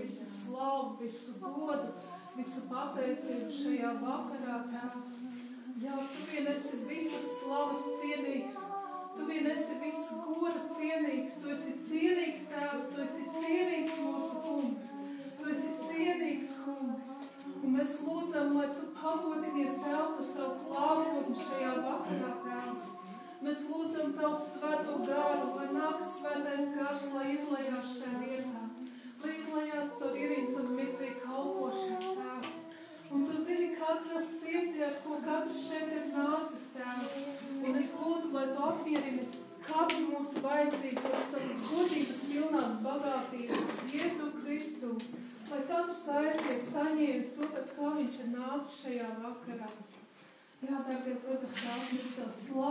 Visu slavu, visu godu, visu pateicību šajā vakarā, Tēvs. Jā, Tu vien esi visas slavas cienīgs, Tu vien esi visas goda cienīgs, Tu esi cienīgs, Tēvs, Tu esi cienīgs mūsu kungs, Tu esi cienīgs kungs. Un mēs lūdzam, lai Tu pagodinies, Tēvs, ar savu klātbūtni šajā vakarā, Tēvs. Mēs lūdzam Tavu svēto garu, lai nāks svētais gars, lai izlejās šajā vietā. Lai izlejās caur Irīnas un Dmitrija kalpošanu, Tēvs. Un Tu zini katra sirdī, ar ko katrs šeit ir nācis, Tēvs. Un es lūdzu, lai Tu apmierini katru mūsu vajadzību ar savas godības pilnās bagātības, Jēzu Kristu. Lai katrs aiziet saņēmis to, pēc kā viņš ir nācis šajā vakarā. Jā, dārgais Debes Tēvs, mēs Tev slavu.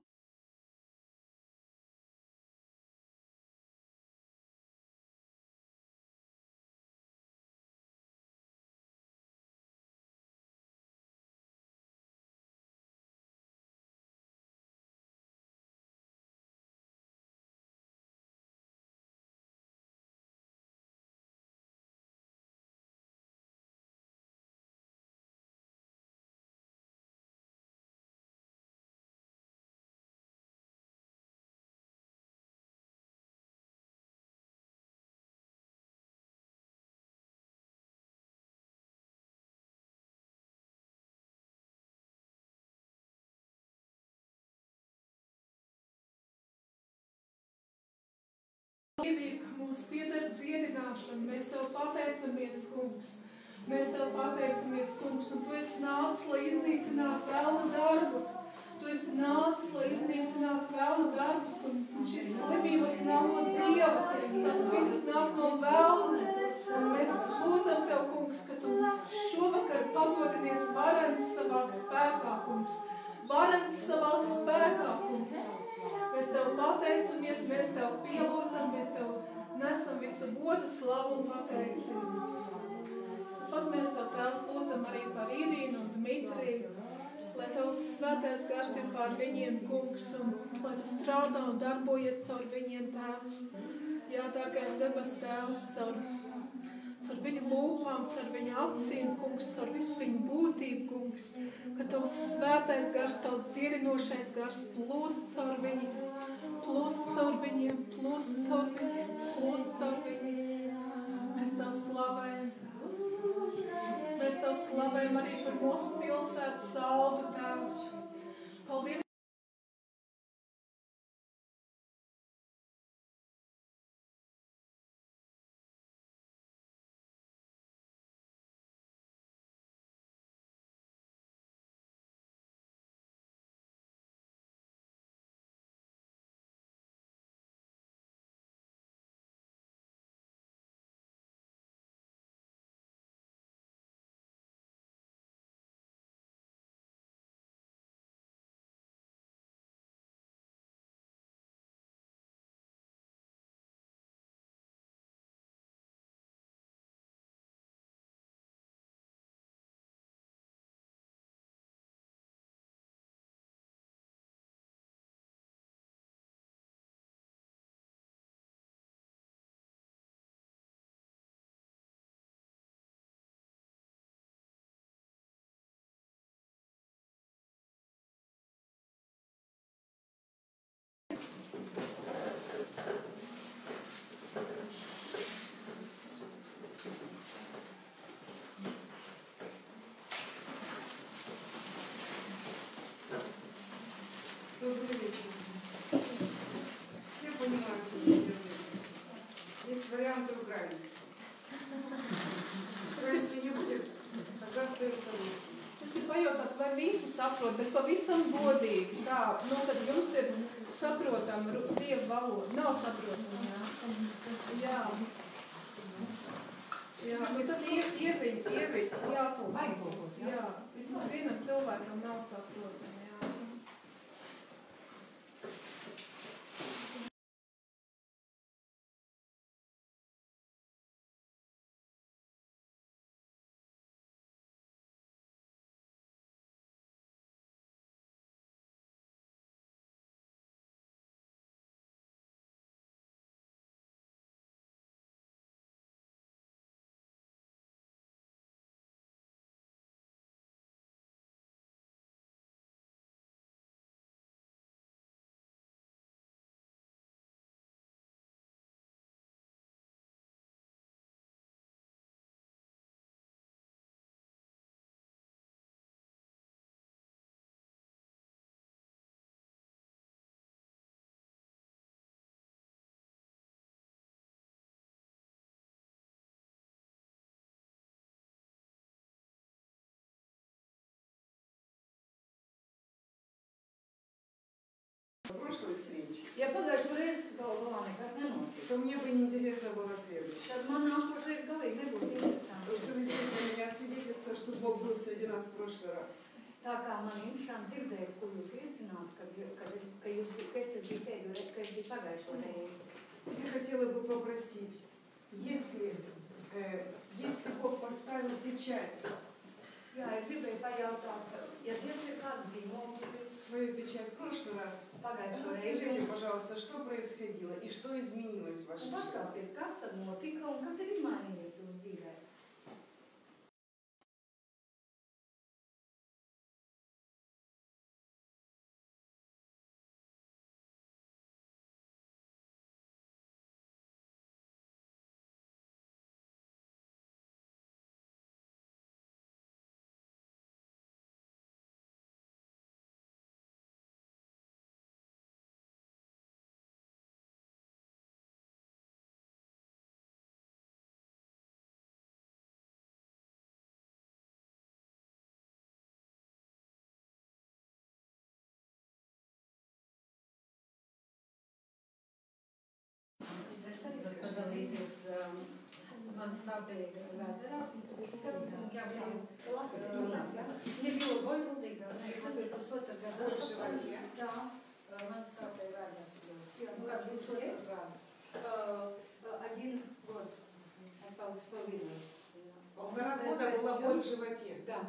Dievība mums pieder dziedināšanu. Mēs Tev pateicamies, kungs. Mēs Tev pateicamies, kungs, un Tu esi nācis, lai iznīcinātu vēlna darbus. Tu esi nācis, lai iznīcinātu vēlna darbus, un šis slimības nav no Dieva. Tas visas nāk no vēlna. Un mēs lūdzam Tev, kungs, ka Tu šovakar pagodinies varens savā spēkā, kungs. Varens savā spēkā, kungs. Mēs Tev pateicamies, mēs Tev pielūdzam, mēs Tev nesam visu godu, slavu un pateicību. Pat mēs Tev, Tēvs, lūdzam arī par Irīnu un Dmitriju, lai Tavs svētais gars ir pār viņiem, kungs, un lai Tu strādā un darbojies caur viņiem, Tēvs. Jā, dārgais debes Tēvs, caur viņu lūpām, caur viņu acīm, kungs, caur visu viņu būtību, kungs, ka Tavs svētais gars, Tavs dziedinošais gars plūst caur viņiem, plūst caur viņiem, plūst caur viņiem, plūst caur viņiem. Mēs Tev slavējam, Tēvs. Mēs Tev slavējam arī par mūsu pilsētu Saldu, Tēvs. Paldies! visi saprot, bet pavisam godīgi. Tā, nu, kad jums ir saprotama Dievu valoda, nav saprotama, jā. Jā, nu tad ieviļ, jātulkos. Jā, vismaz vienam cilvēkam nav saprotama, jā. Прошлой встречи. Я пagājušo reizi galvā nekas nenotika. То мне бы не интересно было следующее. Tad man nākošais galīgi nebūtu interesanti. То, что вы здесь для меня свидетельство, что Бог был среди нас в прошлый раз. Tā kā man interesanti dzirdēt, ko jūs liecināt, ka es biju pēdējo, ka es biju pagājušo reizi. Я хотела бы попросить, если Бог поставил печать, Jā, es gribēju pajautāt, ja Dievs ir kādu zīmolu свою печать в прошлый раз, pagājušo расскажите, reizi, пожалуйста, что происходило и что изменилось в вашей жизни. pastāstiet, kas tad notika un kas ir izmainījies jūsu dzīvē. Padalīties man sāpīga vecā. Не было больно, да? Man bija pusotra gada. Да. Man sāpīja vēders. Nu, kā pusotra gada. 1 год. Попал с половиной. 1,5 года была боль в животе. Да.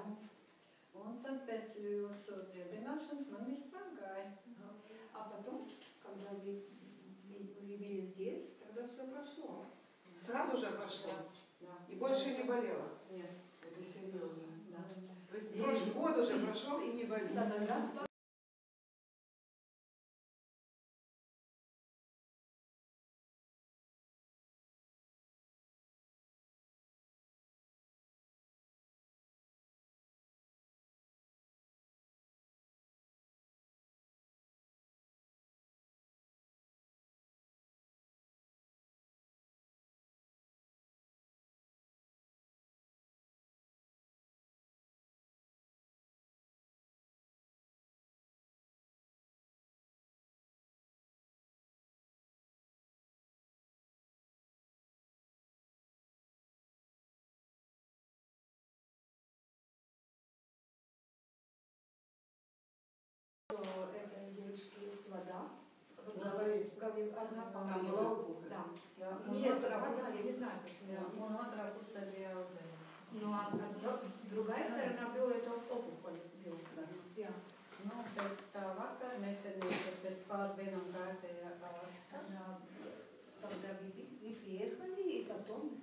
Un tad pēc jūsu dziedināšanas man viss gāja. А потом, когда вы были здесь, тогда все прошло. Сразу же прошло. Да. И больше не болела. Нет. Это серьезно. Да. То есть прошлый год уже прошел и не болит. Да, да, этой девочки есть вода. Одна Там была опухоль. Да. Jā, Нет, вода, я не знаю почему. Jā, un otrā pusē bija audēja. Ну, а другая сторона была это опухоль. Jā. Nu, pēc tā vakar metenīte pēc pāris dienām kārtējā ārsta. Когда вы приехали, и потом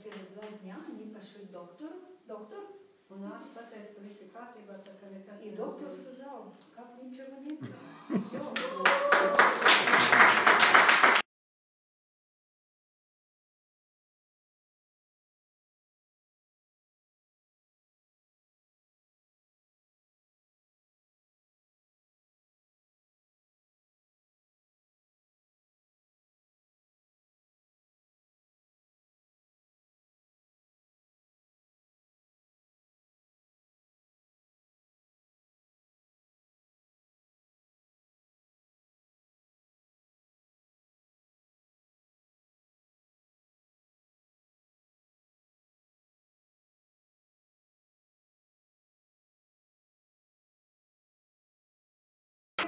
через 2 дня они пошли к доктору. Доктор. Un ārsts pateica, ka viss ir kārtībā, tā ka nekas И доктор сказал, как ничего нет. Все.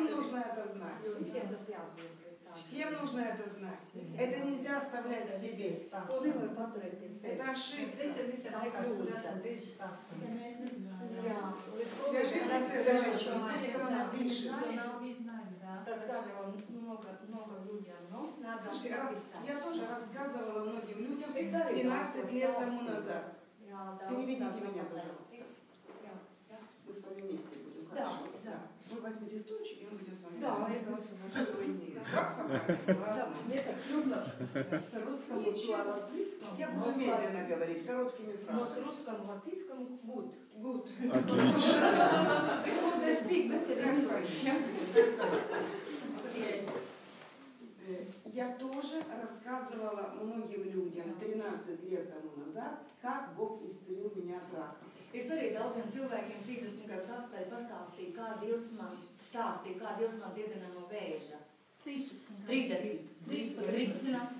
Всем нужно это знать. Visiem tas jāatzīst. Всем нужно это знать. Это нельзя оставлять себе. To nevar paturēt pie sevis. Это ошибка. Tā ir kļūda. Jā. Свяжитесь с этой женщиной, пусть она напишет. Рассказывала много людям, но надо Слушайте, написать. я тоже рассказывала многим людям Exact. 13 лет тому назад. Jā, daudz Переведите stāstu меня, pateicis. пожалуйста. Jā, jā. Мы с вами вместе будем, Да, хорошо? да. Вы возьмите стульчик, и мы будем с вами Да, вместе. это очень Чтобы вы не вас собрали, Да, ладно? мне так трудно с русским Ничего. и латвийским. Я буду медленно говорить, короткими Но с фразами. русским и латвийским good. Good. Отлично. Because I speak better English. Я тоже рассказывала многим людям 13 лет тому назад, как Бог исцелил меня от рака. Es arī daudziem cilvēkiem 30 gadus atpakaļ pastāstīju, kā Dievs man stāstīja, kā Dievs man dziedināja no vēža. 30 nāks.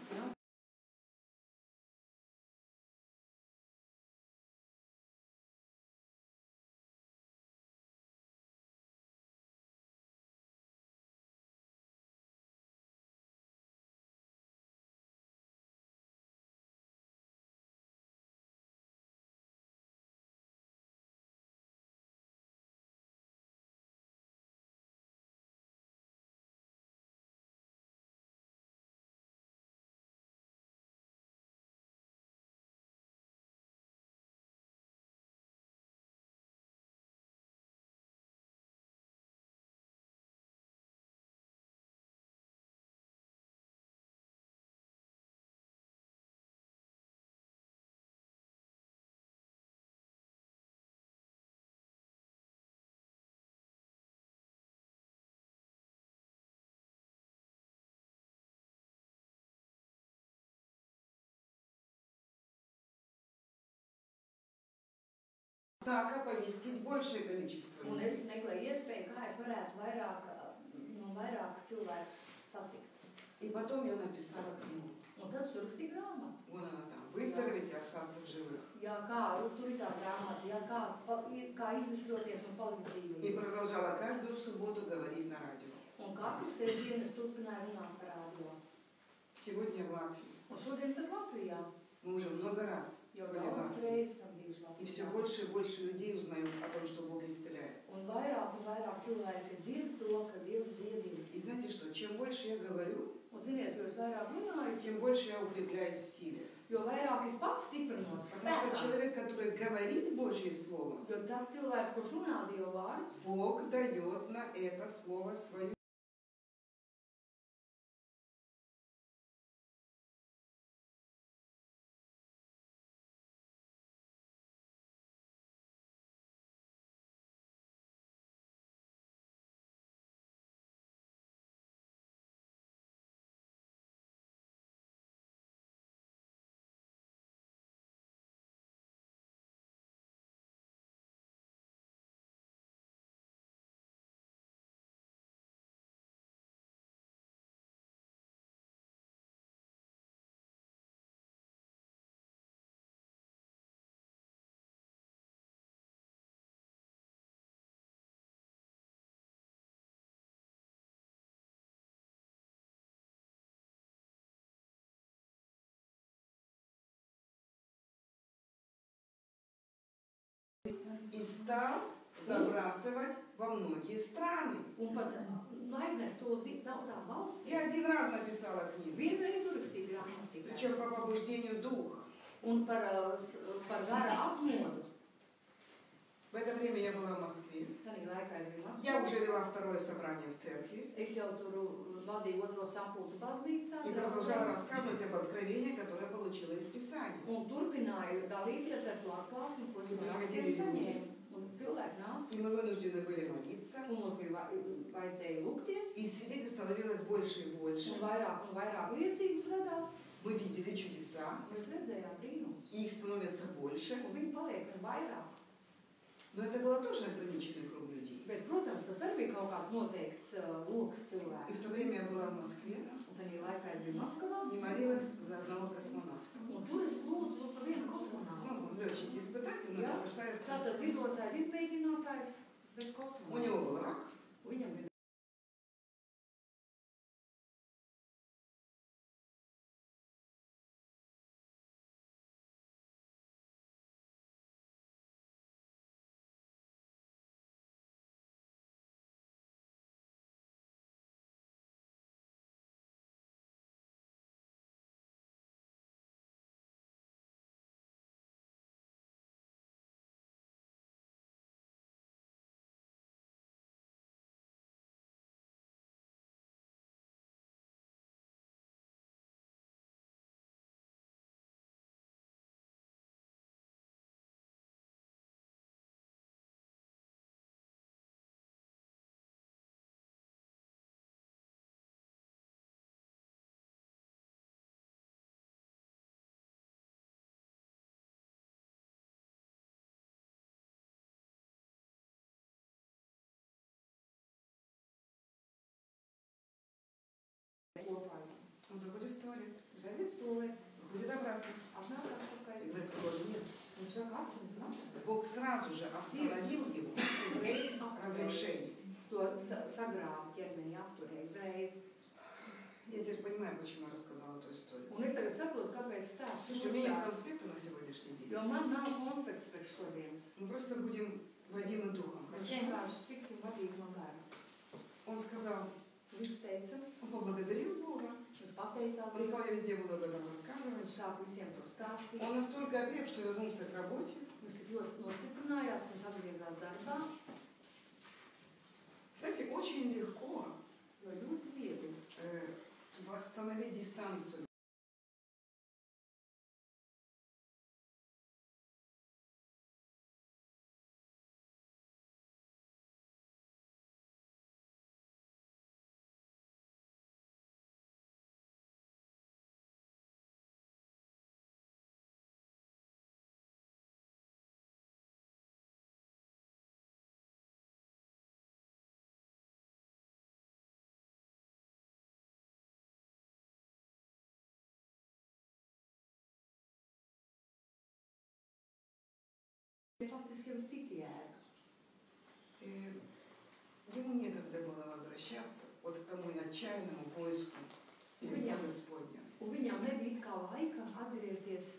Так, оповестить большее количество Un людей. es meklēju iespēju, kā es varētu vairāk cilvēkus satikt. И потом я написала книгу. Un tad surakstīju grāmatu. Вон она там. Выздороветь и остаться в живых. Jā, kā tur ir tā grāmata, jā, kā izvisļoties un palikt И dzīvības. продолжала каждую субботу говорить на радио. Un katru sēždienu es turpināju runāt par rādio. Сегодня в Латвии. Un šodien es esmu Latvijā. Мы уже много раз Jau были в daudz Латвии. reizes esam bijuši И все Latvijā. больше и больше людей узнают о том, что Бог исцеляет. Un vairāk cilvēki dzird to, ka Dievs dziedina. И знаете что? Чем больше я говорю, Un ziniet, jo es vairāk runāju, тем больше я укрепляюсь в силе. jo vairāk es pats stiprinos Потому что spēkā. человек, который говорит Божье Слово, Jo tas cilvēks, kurš runā Dieva vārdus, Бог дает на это Слово свою. И стал забрасывать во многие страны. un pat aiznes tos daudzām valstīm. Я один раз написала книгу, Vienreiz uzrakstīju grāmatu tikai. причем по побуждению духа. Un par gara apmodu. В это время я была в Москве. Tanī laikā es biju Я Maskavā. уже вела второе собрание в церкви Es jau tur vadīju otro sapulci baznīcā. и продолжала рассказывать об откровении, которое получила из Писания. Un turpināju dalīties ar to atklāsmi, ko es no Prihodili rakstiem ljudi. saņēmu. Un cilvēki nāca. И мы вынуждены были молиться. Un mums bija vajadzēja lūgties. И свидетельств становилось больше и больше. Un vairāk liecības radās. Мы видели чудеса, Mēs redzējām brīnumus. и их становится больше. Un viņi paliek ar vairāk. Но это было тоже ограниченный круг людей. Bet, protams, tas arī bija kaut kāds noteikts loks И cilvēku. в то время я была в Москве Un tajā laikā es biju Maskavā. и молилась за одного космонавта. Un tur es lūdzu par vienu kosmonautu. Ну, летчик-испытатель, но Jā, это касается... tātad lidotāji izmēģinātājs, bet У него kosmonauts. был рак, Viņam bija история. Redziet stūlīt, Будет обратно. atnāk И atpakaļ. говорит, Боже, нет. Un saka, asins nav. Бог сразу же остановил его Uzreiz apturēja разрушение. to sagrāvu ķermeni, apturēja uzreiz. Я теперь понимаю, почему я рассказала эту историю. Un es tagad saprotu, kāpēc stāsts Слушайте, у меня нет конспекта на сегодняшний день. Jo man nav konspekts priekš šodienas. Мы просто будем Вадимы духом. Mēs Хорошо? vienkārši tiksim vadīti no gara. Он сказал, Viņš teica, он поблагодарил Бога. viņš pateicās, Он сказал, я везде буду об этом рассказывать. viņš sāk visiem to stāstīt. Он настолько окреп, что вернулся к работе. Viņš tik ļoti nostiprinājās, ka viņš atgriezās darbā, Кстати, очень легко jo ļoti viegli восстановить дистанцию. faktiski jau ir cita jēga. Ему некогда было возвращаться вот к тому отчаянному поиску лица Господня. Un viņam nebija it kā laika atgriezties,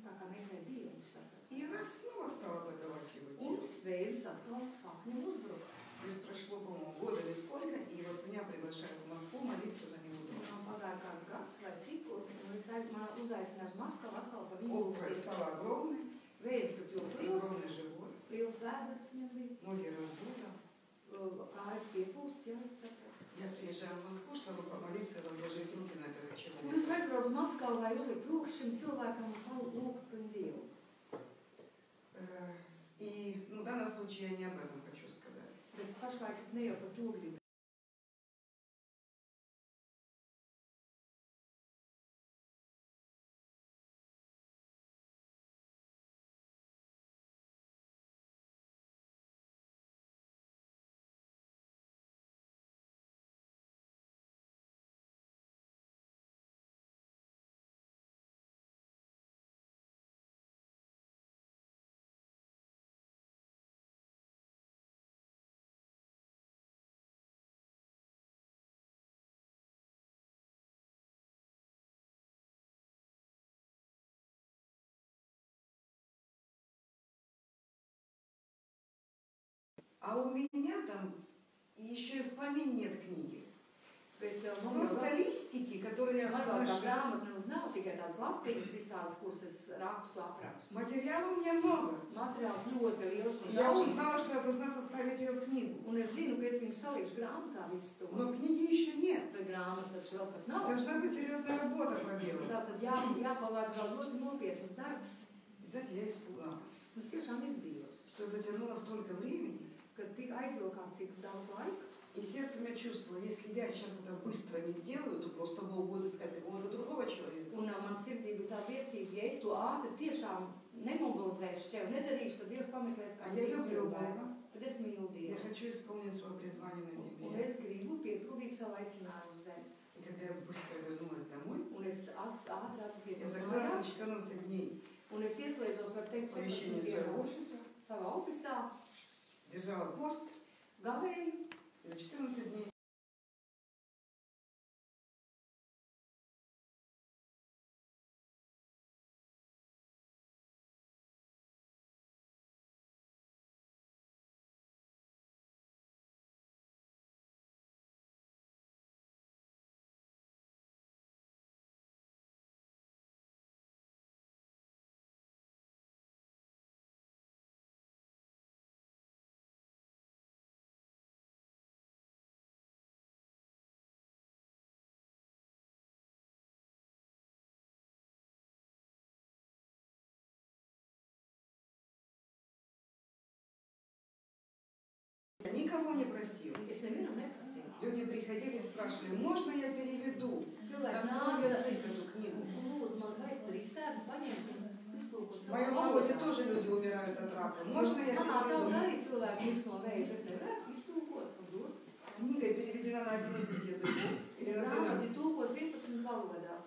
tā kā meklēt Dievu, saka. И рак снова стал атаковать его Un тело. vēzis atkal sāk viņam uzbrukt. То есть прошло, по-моему, года или сколько, и вот меня приглашают в Москву молиться за него. Man pagāja kāds gads vai cik, un es man uzaicināju uz Maskavu atkal par viņu Опухоль lūgties. стала огромной, Vēzis bija kļūst liels, огромный живот, liels vēders viņam bija, ноги раздуто. kājas piepūsts, jā, es sapratu. Я приезжаю в Москву, чтобы помолиться и возложить руки на этого Un es человека. aizbraucu uz Maskavu, lai uzlikt rokas šim cilvēkam un lūgtu par viņu Dievu. И в данном случае я не об этом хочу сказать. Bet pašlaik es ne jau par to gribu. А у меня там еще и в помине нет книги. Bet man Просто листики, которые я vēl tā нашла. grāmata nemaz nav tikai tās lapiņas visās, kuras es rakstu aprakstu. Материала у меня много. Materiāls ļoti liels un Я уже daudz. знала, что я должна составить ее в книгу. Un es zinu, ka es viņu salīšu grāmatā visu to. Но книги еще нет. Bet grāmata taču vēl pat nav. Должна быть серьезная работа проделана. Tātad jāpavāda vēl ļoti nopietnas darbs. И знаете, я испугалась, Un es tiešām izbijos, что затянуло столько времени. kad tik aizvilkās tik daudz laika. И сердцем я чувствовала, если я сейчас это быстро не сделаю, то просто Бог будет искать какого-то другого человека. Un man sirdī bija tā liecība, ja es to ātri tiešām nemobilizēšu sev, nedarīšu, tad Dievs pameklēs А kādu я citu люблю cilvēku. Бога. Tad es mīlu Я Dievu. хочу исполнить свое призвание на Un земле. es gribu piepildīt savu aicinājumu uz zemes. И когда я быстро вернулась домой, Un es ātri я atgriežos закрылась на mājās. 14 дней Un es ieslēdzos, var teikt, в помещении 14 своего dienās офиса, savā ofisā, держала пост, gavēju, и за 14 дней я никого не просила. es nevienam neprasīju. Люди приходили и спрашивали, можно я переведу на Cilvēki свой nāca язык эту книгу? un lūdzu man, vai es drīkstētu paņemt un iztulkot В savā моем народе valodā. тоже люди умирают от рака. Можно я Manā tautā переведу? arī cilvēki mirst no vēža, es nevarētu iztulkot un dot. Книга переведена на 11 языков или на Grāmata ir 12. tulkot 11 valodās.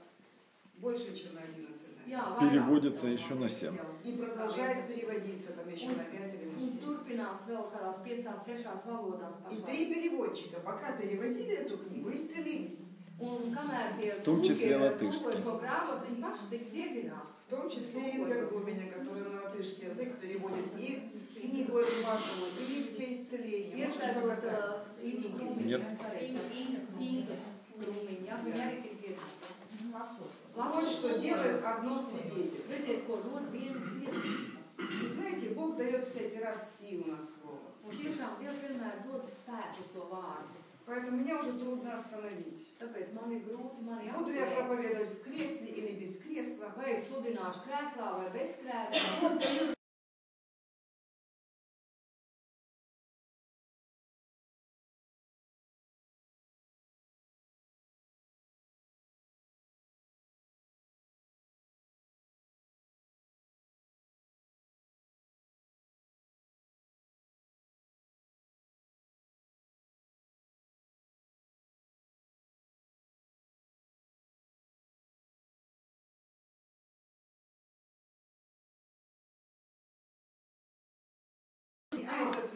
больше, чем на 11 Jā, Переводится еще на 7. И продолжает переводиться там еще на 5 или на Un 7. turpinās vēl kādās 5-6 valodās И pašlaik. 3 переводчика, пока переводили эту книгу, исцелились. Un kamēr tie В том числе латышский. tulkoja šo grāmatu, viņi paši tika dziedināti. В том числе и Ингар Губиня, который на латышский язык переводит и книгу эту вашу, и листья исцеления. Можете Ieskaitot показать? Inga Книги. Krūmiņa. Нет. Inga Krūmiņa, viņa arī tika dziedināta. Вот что делает одно свидетельство. Redziet, ko dod vienas liecības. И знаете, Бог дает всякий раз силу на слово. Un tiešām Dievs vienmēr dod spēku uz to vārdu. Поэтому меня уже трудно остановить. Tāpēc man ir grūti mani Буду я apturēt. проповедовать в кресле или без кресла. Vai es sludināšu krēslā vai bez krēsla.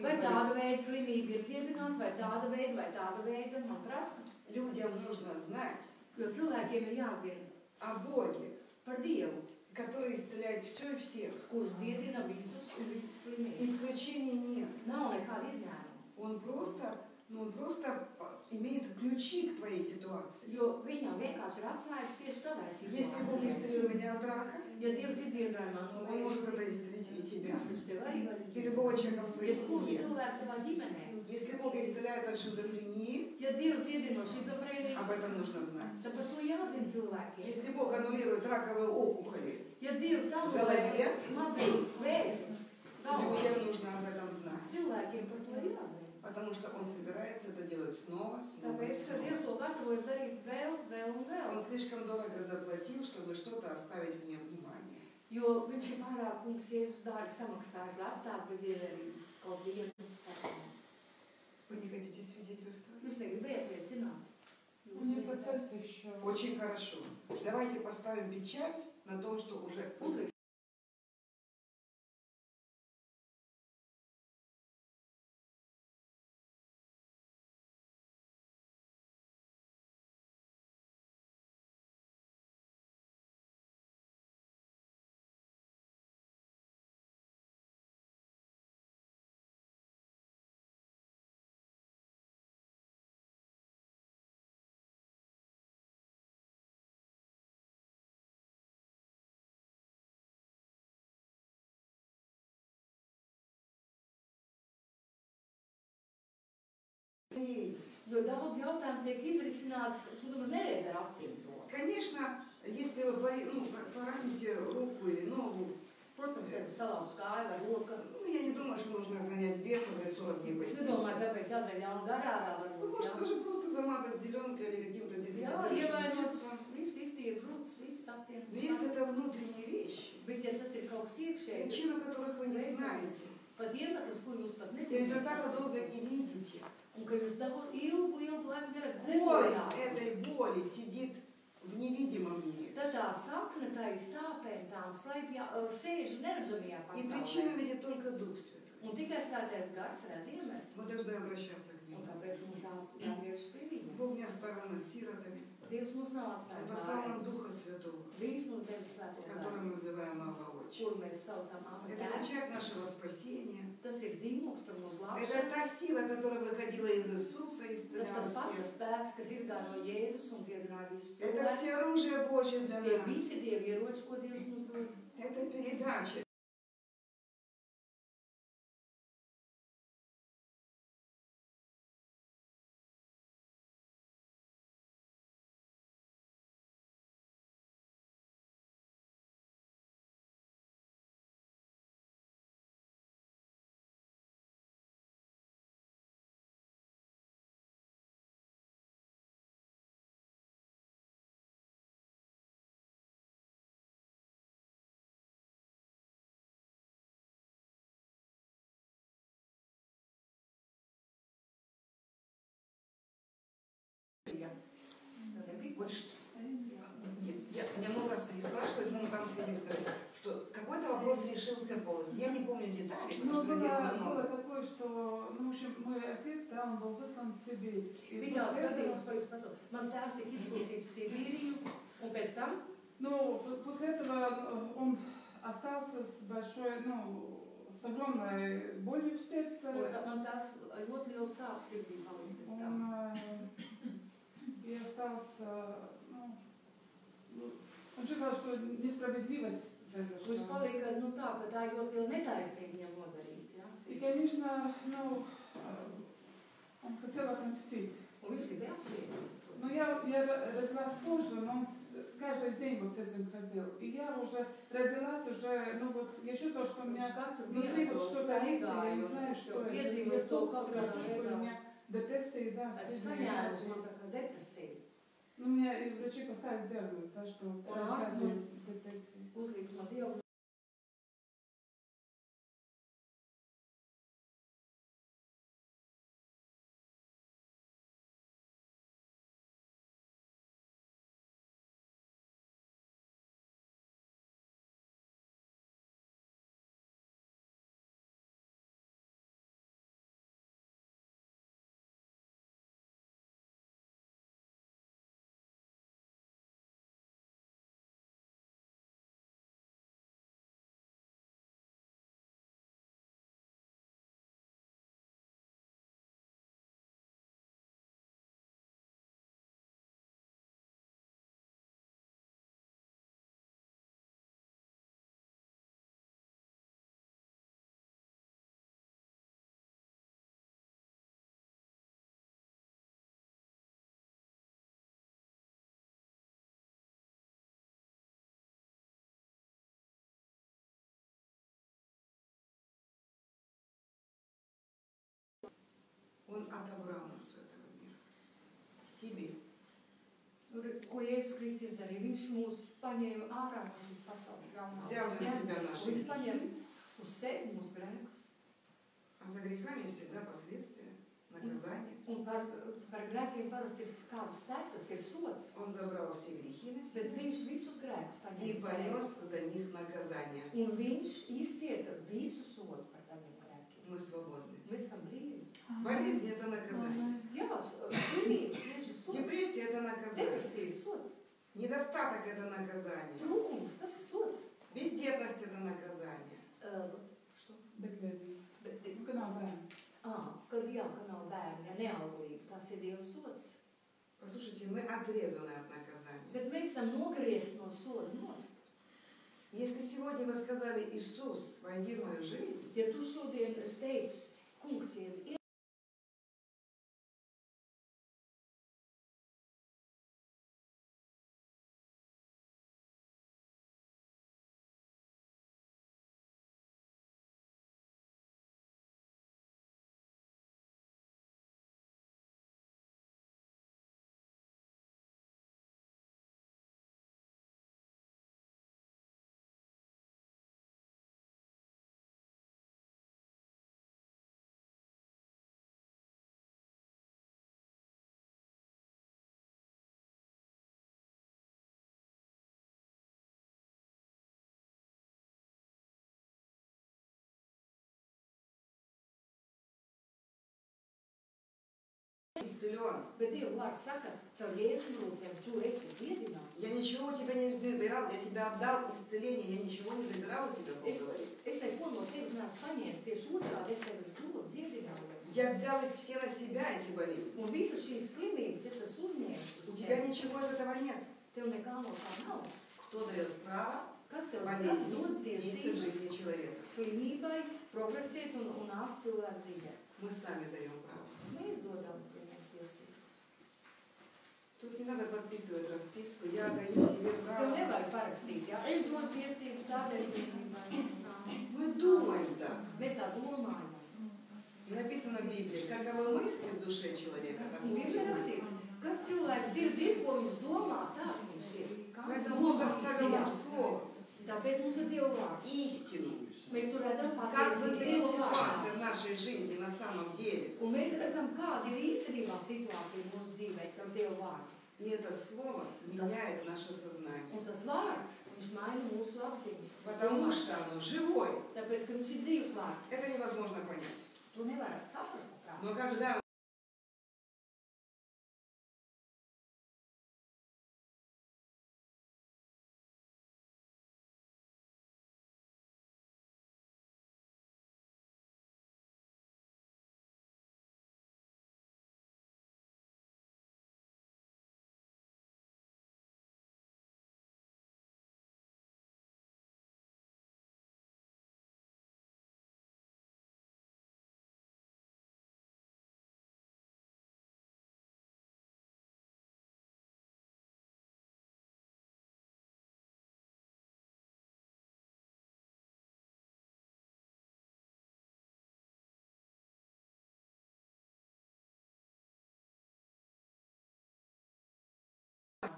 Vai tāda veida slimība ir dziedināta, vai tāda veida man prasa. Людям нужно знать Jo cilvēkiem ir jāzina о Боге, par Dievu, который исцеляет все и всех. kurš dziedina visus un visas slimības. Исключений нет. Nav nekāda izņēmuma, Он просто имеет ключи к твоей ситуации. jo viņam vienkārši ir atslēgas tieši tavai Если Бог situācijai. исцелил меня от рака, Ja Dievs izdziedināja man no Он может это vēža, исцелить и тебя, viņš tev arī var и izdziedināt. любого человека в твоей Jebkuru семье. cilvēku tavā ģimenē. Если Бог исцеляет от шизофрении, Ja Dievs dziedina no об šizofrēnijas, этом нужно знать. tad par to jāzina cilvēkiem. Если Бог аннулирует раковые опухоли, Ja Dievs anulē Голове. smadzeņu vēzi, galvā, людям нужно об этом знать. cilvēkiem par to ir jāzina. Потому что Он собирается это делать снова, снова и Tāpēc, ka снова. Dievs to gatavojas darīt vēl un vēl. Он слишком дорого заплатил, чтобы что-то оставить вне внимания. Jo viņš ir pārāk kungs Jēzus dārgi samaksājis, lai atstātu bez ievērības kaut vienu personu. Вы не хотите свидетельствовать? Jūs negribējat liecināt. У меня процесс еще. Очень хорошо. Давайте поставим печать на том, что уже Uzliks. Jo daudz jautājumu tiek izrisināti, tu nemaz nereiz ar acīm to. Конечно, если вы пораните руку или ногу, Protams, ja jūs salauzt kāju vai roku, я не думаю, что нужно изгонять бесов или 40 дней es поститься. nedomāju, kāpēc jādzeļ jaunu garārā Вы varbūt. можете даже просто замазать зеленкой или каким-то Jā, дезинфицирующим ievainos средством. visu iztīru grūts, visu aptiem. Но если это внутренние вещи, Bet, ja tas ir kaut kas iekšēji, причины которых вы не знаете, pat iemesls, ko jūs pat и nezināt, результата долго не видите, un ka jūs daudz ilgu laiku neredzat корень rezultātu, этой боли сидит в невидимом мире. tad tā sakne, tā ir sāpēm, tām sēž neredzamajā И pasaulē. причину видит только Дух Святой. Un tikai svētais gars redz iemeslu. Мы должны обращаться к Un Нему. tāpēc mums jāvērš pie viņa. Бог не оставил нас сиротами. Dievs mums nav Он atstājis послал нам bērnus. Духа Святого, Viņš mums devis svēto который garu, мы называем Ава Отче. kuru mēs saucam Aba Это Tēvs. печать нашего спасения. Tas ir zīmogs par mūsu Это glābšanu. та сила, которая выходила из Иисуса и Tas исцеляла tas pats всех. spēks, kas izgāja no Jēzus un dziedināja visus Это все cilvēkus. оружие Божье для Tie нас. visi Dieva ieroči, ko Dievs mums dod. Это передача. Ja. Вот что. Нет, я много засвидетельствовать, что какой-то вопрос решился полностью. Я не помню деталей, Ну, потому что людей было было много. такое, что, ну, в общем, мой отец, да, он был выслан в Сибирь. И Bija tāds после этого, gadījums, ko es patu. Mans tēvs tika izsūtīts Sibīriju, un pēc tam ну, после этого он остался с большой, ну, с огромной болью в сердце. man tās ļoti liels sāpes sirdī palika pēc tam. Он и остался, ну, он чувствовал, что несправедливость Viņš произошла. palika, nu tā, ka tā ļoti liela netaisnība viņam nodarīta, ja? И, конечно, ну, он хотел отомстить. Un viņš gribēja atbrīvoties, Но protams. я родилась позже, но он каждый день вот с этим ходил. И я уже родилась, уже, ну вот, я чувствовала, что у меня Viņš katru внутри dienu вот to что-то рится, я не staigāja, знаю, un что viņš это. iedzīvoja Я to столько kaut себя kādā чувствую, у veidā. меня депрессия, да, Es сильные saņēmu стадии. man tā kā depresiju. Ну, мне и врачи поставили диагноз, да, что вторая ārsts стадия man депрессии. uzlika man diagnozi. Он отобрал нас у этого мира. Себе. Ko Jēzus Kristus izdarīja? Viņš mūs paņēma ārā no šīs pasaules ļaunās. Взял на себя наши Viņš paņēma грехи, uz sevi mūsu grēkus. а за грехами всегда последствия, наказание. Un par grēkiem parasti ir kādas sekas, ir sots. Он забрал все грехи на Bet себя viņš visus grēkus и paņēma uz sevi. понес за них наказание. Un viņš izcieta visu sodu par tādiem grēkiem. Мы свободны. Mēs esam brīvi. Болезнь – это наказание. Jā, slimības, tieši sods. Депрессия – это наказание. Depresija ir sods. Недостаток – это наказание. Trūkums, tas ir sods. Бездетность – это наказание. Что? Безбедный. Bet, Ну, канал Бэм. kad nav bērni, ja neauglīgi, tas ir Dieva sods. Послушайте, мы отрезаны от наказания. Bet mēs esam nogriezti no soda nost. Если сегодня вы сказали: Иисус, войди в мою жизнь, Ja tu šodien teici, kungs, Jēzu, исцелен. bet Dieva vārds saka, caur Jēzu lūdzēm tu esi dziedināts. Я ничего у тебя не забирал, я тебе отдал исцеление, я ничего не забирал у тебя, Бог говорит. Es neko no tevis neesmu paņēmis, tieši otrādi es tev dodu dziedinājumu. Я взял их все на себя, эти болезни. Un visas šīs slimības es esmu uzņēmis У uz тебя sevi. ничего из этого нет. Tev nekā no tā nav. Кто дает право Kas tev болезни dod действовать в tiesības жизни человека? slimībai progresēt un nākt cilvēku dzīvē? Мы сами даем право. Mēs dodam viņam tiesības. Тут не надо подписывать расписку, я даю тебе Tev право. nevajag parakstīt, ja? Es dodu tiesības tādai slimībai. Мы думаем так. Mēs tā domājam. Написано в Библии, каковы мысли в душе человека, Un таков Bībelē он будет. rakstīts, kas cilvēks ir, ko viņš domā, tāds viņš ir. Kā viņš Поэтому Бог domā, оставил нам Слово, Tāpēc mums ir Dieva vārds. истину. Mēs tur redzam Как patiesību выглядит Dieva vārdā. ситуация в нашей жизни на самом деле. Un mēs redzam, kāda ir īstenībā situācija mūsu dzīvē caur Dieva vārdu. И это Слово меняет наше сознание. Un tas vārds Viņš maina mūsu apziņu. Потому что оно живое. Tāpēc, ka viņš ir dzīves vārds. Это невозможно понять. To nevar saprast. Prāt. Но когда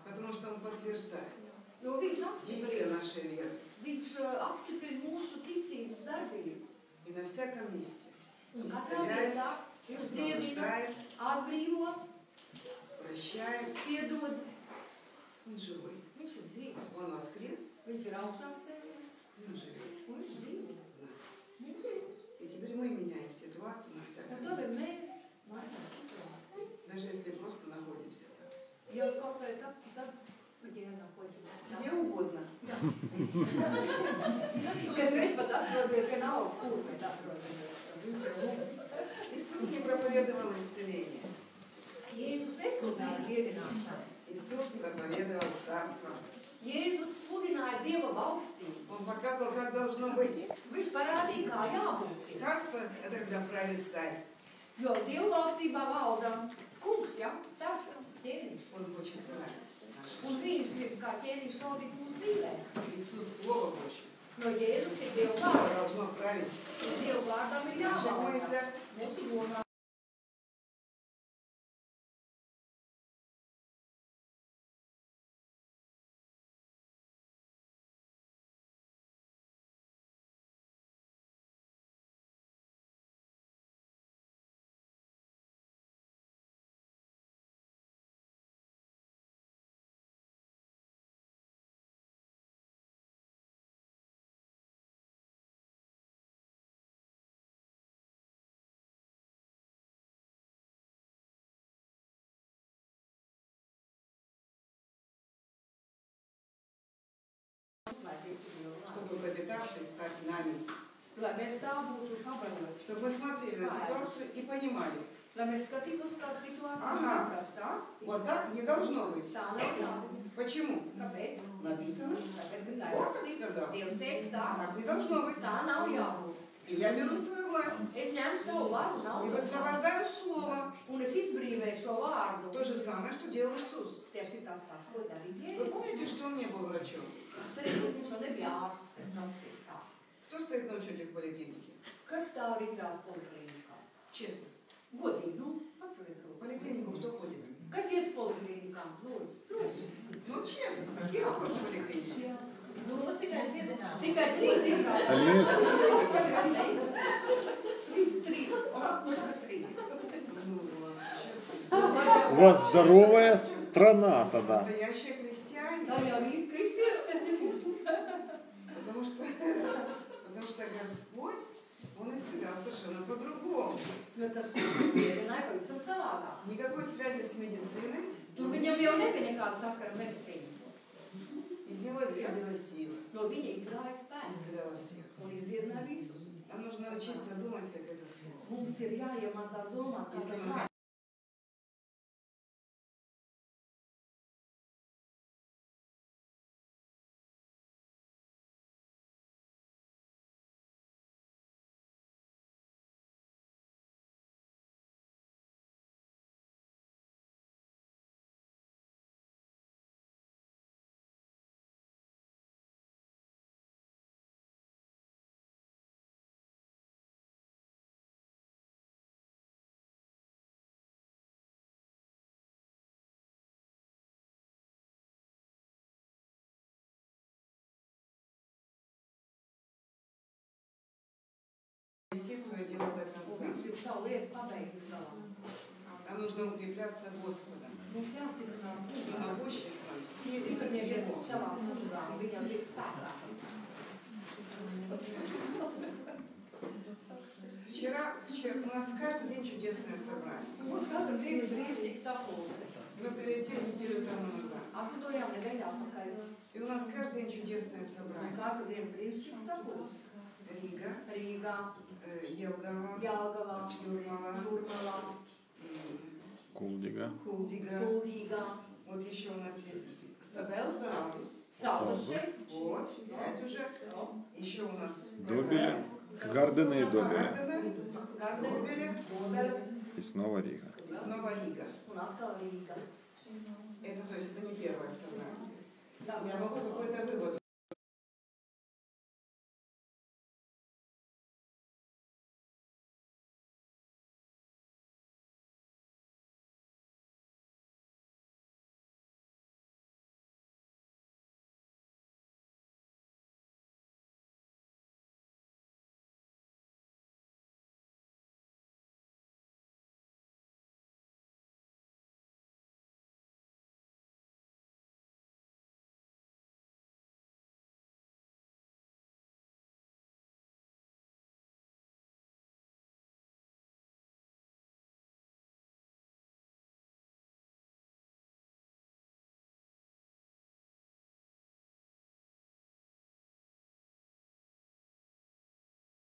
потому что он подтверждает Jo viņš действие apstiprina, нашей веры. viņš apstiprina mūsu ticības darbību. И на всяком месте Un katrā исцеляет, vietā viņš dziedina, освобождает, atbrīvo, прощает. piedod. Он живой. Viņš ir dzīves. Он воскрес, Viņš ir augšām cēlies. и он живет Un viņš dzīvo. в нас. Viņš dzīvo. И теперь мы меняем ситуацию на Un всяком tagad месте. mēs mainām situāciju. Даже если просто находимся там. Ja kaut vai tad, ja naходимся. Где угодно. Kad mēs pat atrodamies, vienalga, kur mēs atrodamies. Viņš ir mums. Иисус не проповедовал исцеление. Jēzus nesludināja dziedināšanu. Иисус не проповедовал царство. Jēzus sludināja Dieva valstību. Он показывал, как должно быть. Viņš parādīja, kā jābūt. Царство – это когда правит царь. Jo Dieva valstībā valda kungs, ja? Cars un ķēniņš. Он хочет править. Un viņš grib kā ķēniņš valdīt mūsu dzīvēs. Иисус – Слово Божье. Jo Jēzus ir Dieva Слово vārds. должно править. Un Dieva vārdam ir В наших jāvalda. мыслях, Mūsu domā. чтобы пропитавшись стать нами. Lai mēs tā būtu pabaroti. Чтобы мы смотрели на ситуацию и понимали, Lai mēs skatītos kādu situāciju un Aha. saprast, tā? вот так не должно быть. Tā nav jābūt. Почему? Kāpēc? Написано, Tāpēc, ka Вот tā как ir сказал. rakstīts. Dievs teica tā. так не должно быть. Tā nav jābūt. И я беру свою власть Es ņemu savu varu, nav и высвобождаю Слово. un es izbrīvēju šo vārdu. То же самое, что делал Иисус. Tieši tas pats, ko darīja Вы Jēzus. помните, что он не был врачом? Atcerieties, viņš jau nebija ārsts, kas rakstīts tā. Кто стоит на учете в поликлинике? Kas stāv rindās poliklinikā? Честно. Godīgi, nu, atceliet В roku. поликлинику кто ходит? Kas iet uz poliklinikām? Lūdzu. Ну, честно. Где ходит в поликлинику? Tikai trīs ir Алис, Ну, у вас честно. у вас здоровая страна тогда. Настоящие христиане. Tā jau īsti kristieši. Потому что Господь, Он исцелял совершенно по-другому. Jo tas dziedināja pavisam savādāk. Никакой связи с медициной. Tur viņam jau nebija nekāda sakara medicīna. Из него исходила сила. No viņa izgāja spēks Исцеляла всех. un izdziedināja visus. Нам нужно научиться думать, как это слово. Mums ir jāiemācās domāt, kā Если tas мы vārds. Вести свое дело до конца. Viņš grib savu lietu pabeigt uz galā. Нам нужно укрепляться Господом. Mums jāstiprinās И kungā. могуществом, силой Stiprinies Его. savā kungā un viņam liek spēkā. Вчера у нас каждый день чудесное собрание. Mums katru dienu ir brīnišķīga sapulce. Мы прилетели неделю тому назад. Atlidojām nedēļu atpakaļ. И у нас каждый день чудесное Mums собрание. katru dienu brīnišķīga sapulce. Рига, Rīgā, Елгава, Jelgavā, Юрмала, Jūrmalā, Кулдига. Кулдига. Kuldīgā, Вот еще у нас есть Vēl Саус. Saules šeit. Вот, 5 уже. Еще у нас Добеле. Гардены и Добеле. Гардены, Gardeni, Добеле Dobele И снова Рига. и снова Рига. un atkal Rīga. Это, то есть, это не первое собрание. Jā, Я могу какой-то вывод.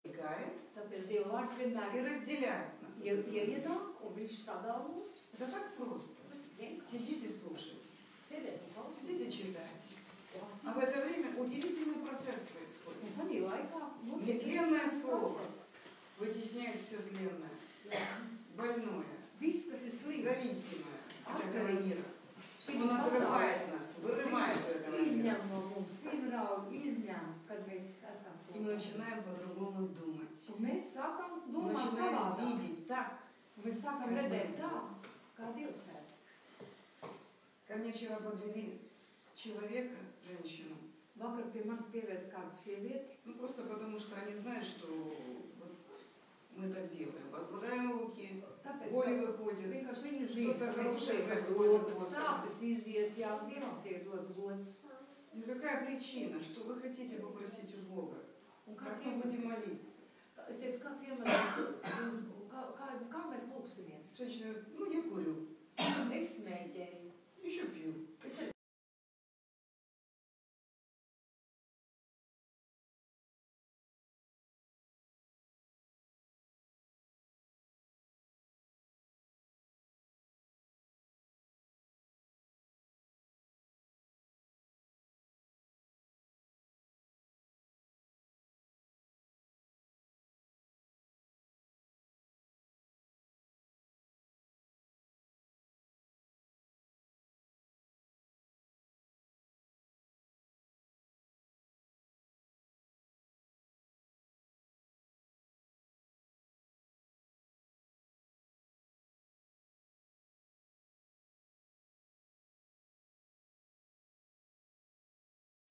Tāpēc Dieva vārds vienmēr И разделяет нас. ienāk un viņš sadala mūs. Это так просто. Tas tik vienkārši. Сидите, слушайте. Sēdēt un klausīties. Сидите, читать. А Lasīt. в это время удивительный процесс происходит. Un tādā laikā notiek Нетленное слово process. вытесняет все тленное, Jā. больное, Viss, kas ir slims, зависимое от этого мира. šī Он pasaule отрывает нас, вырывает у этого мира. izņem no mums, izrauj, izņem, kad mēs esam И мы kopā. начинаем по-другому думать. Un mēs sākam Мы domāt начинаем savādāk. видеть так. Un mēs sākam redzēt tā, kā Dievs redz. Ко мне вчера подвели человека, женщину. Vakar pie manis pievērta kādu sievieti, Ну, просто потому что они знают, что вот мы так делаем. Возлагаем руки, tāpēc боли ka выходят. vienkārši viņi zina, Что-то ka mēs хорошее liekam происходит rokas, после. sāpes iziet, jā, Dievam tiek dots gods. И какая причина, что вы хотите попросить у Бога? Un Как kāds мы будем iemesls? молиться? Es teicu, kāds iemesls, kā mēs lūksimies? Женщина говорит, ну я курю, Es smēķēju, еще пью. es arī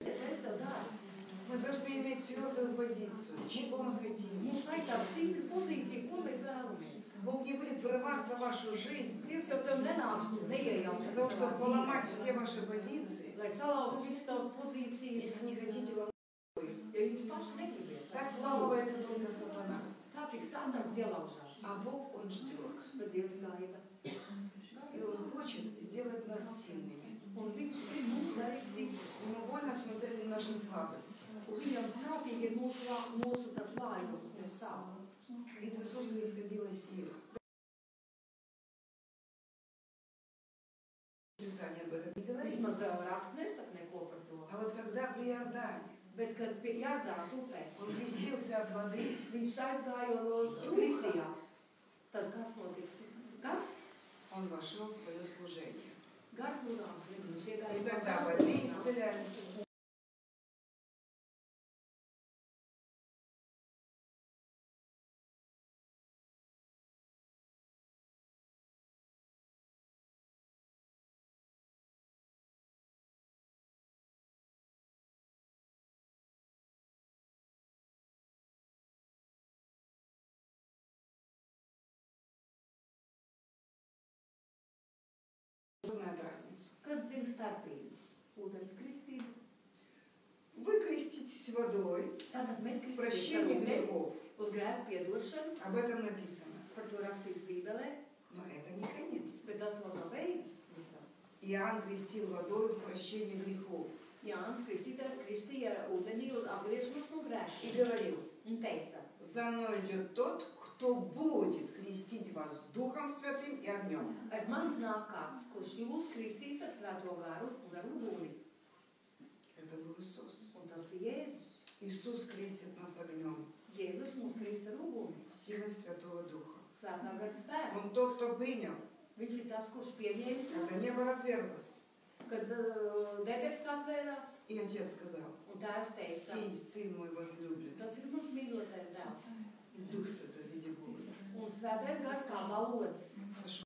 es tev daru. Мы должны иметь твердую позицию. Чего мы хотим? Mums vajag tādu stipru pozīciju, ko mēs vēlamies. Бог не будет врываться в вашу жизнь Dievs jau tev nenāks un для того, чтобы neiejauksies поломать tavā все dzīvē, ваши позиции, lai salauztu visas tavas pozīcijas, если не хотите вам. ja jūs paši negribat. Так Salauzt. вламывается только сатана. Tā tik satans ielaužās. А Бог, Он ждет. Bet Dievs gaida. И Он хочет сделать нас сильными. Un viņš grib mums darīt stiprus. Ему больно смотреть на наши слабости. Un viņam sāpīgi ir mūsu tas vājums un sāp. Из Иисуса исходила сила. Писание об этом не говорит. Vismaz jau raksts nesaka neko par to. А вот когда при Иордане Bet, kad pie Jardānas upē Он крестился от воды, viņš aizgājot kristījās, tad kas notiks? Kas? Он вошел в свое служение. Gars nurās, viņš И iegāja тогда больные исцелялись, знает разницу. Kas zina starpību? Ūdens kristība. Вы креститесь водой, Tātad mēs kristamies ar прощение ūdeni грехов. uz grēku piedošanu, Об этом написано. par to rakstīts Bībelē, Но это не конец. bet tas vēl nav beigas visam. Иоанн крестил водой в прощение грехов. Jānis Kristītājs kristīja ar ūdenī uz atgriešanos no И grēka. говорил, Un teica, за мной идет тот, кто будет крестить вас Духом Святым и огнем. aiz manis nāk kāds, kurš jūs kristīs ar svēto garu un ar uguni. Это был Иисус. Un tas bija Jēzus. Иисус крестит нас огнем, Jēzus mūs krist ar uguni, силой Святого Духа. svētā gara spēku. Он тот, кто принял, Viņš ir tas, kurš pieņēma to, когда небо разверзлось. kad debesis atvērās, И Отец сказал, un tēvs teica, сей Сын мой возлюбленный, tas ir mans mīļotais dēls. и Дух Святой в виде Бога. Un svētais gars kā valodas. Сошел.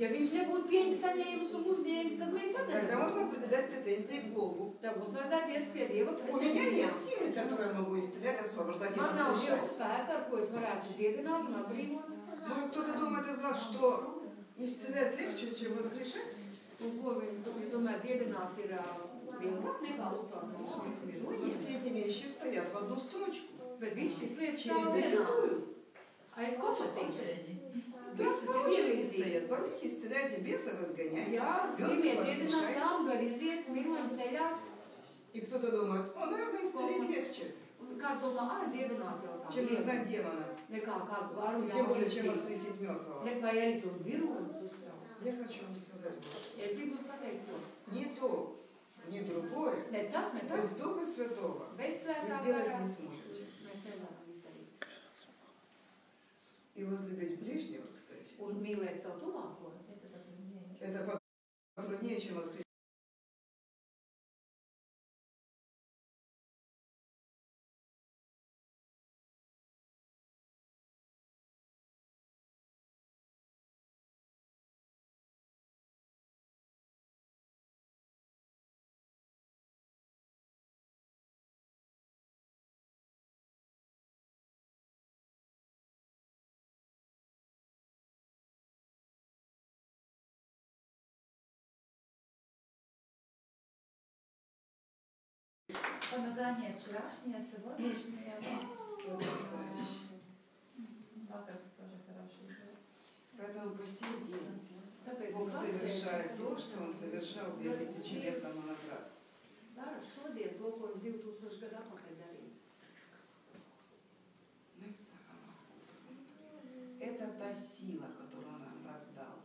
Ja viņš nebūtu saņēmis un uzņēmis, tad mēs Тогда atnesam. можно определять претензии к Богу. Tad mums vajadzētu iet pie Dieva У меня нет pretenzijām. силы, которой я могу исцелять, освобождать и Man nav Dieva воскрешать. spēka, ar ko es varētu dziedināt un atbrīvot. Может, кто-то думает из вас, что исцелять легче, чем воскрешать? Un ko viņi domā dziedināt ir vieglāk nekā uzcelt mūsu Но mirušajiem. все эти вещи стоят в одну строчку. Bet viss šīs lietas Через stāv vienā. запятую. Aiz kopatīša. Да, Visas по ir очереди ielīdzītas. стоят. Больных исцеляйте, бесов изгоняйте. Jā, Мертвых slimie dziedinās, воскрешайте. ļaungari iziet, miroņi ceļās. И кто-то думает, о, наверное, исцелить легче, Un kāds domā, dziedināt jau tā чем viegli. изгнать демона. Nekā kādu varu И тем более, чем ļaunu воскресить мертвого. Ne vai arī tur vironis uzsaukt. Я хочу вам сказать больше. Es gribu jums pateikt ko. Ни то, ни другое Ne tas, ne без tas. Духа Святого Bez вы svētā сделать garā не сможете. mēs nevaram izdarīt. И возлюбить ближнего, кстати, Un mīlēt savu tuvāko. это потруднее, чем воскресить. Помазание вчерашнее, сегодняшнее. Потрясающе. Завтра тоже хороший. Поэтому по сей день Tāpēc Бог tas совершает то, что Он совершал 2000 лет тому назад. dara šodien to, ko viņš 2000 gadu atpakaļ darīja. Это та сила, которую Он нам раздал.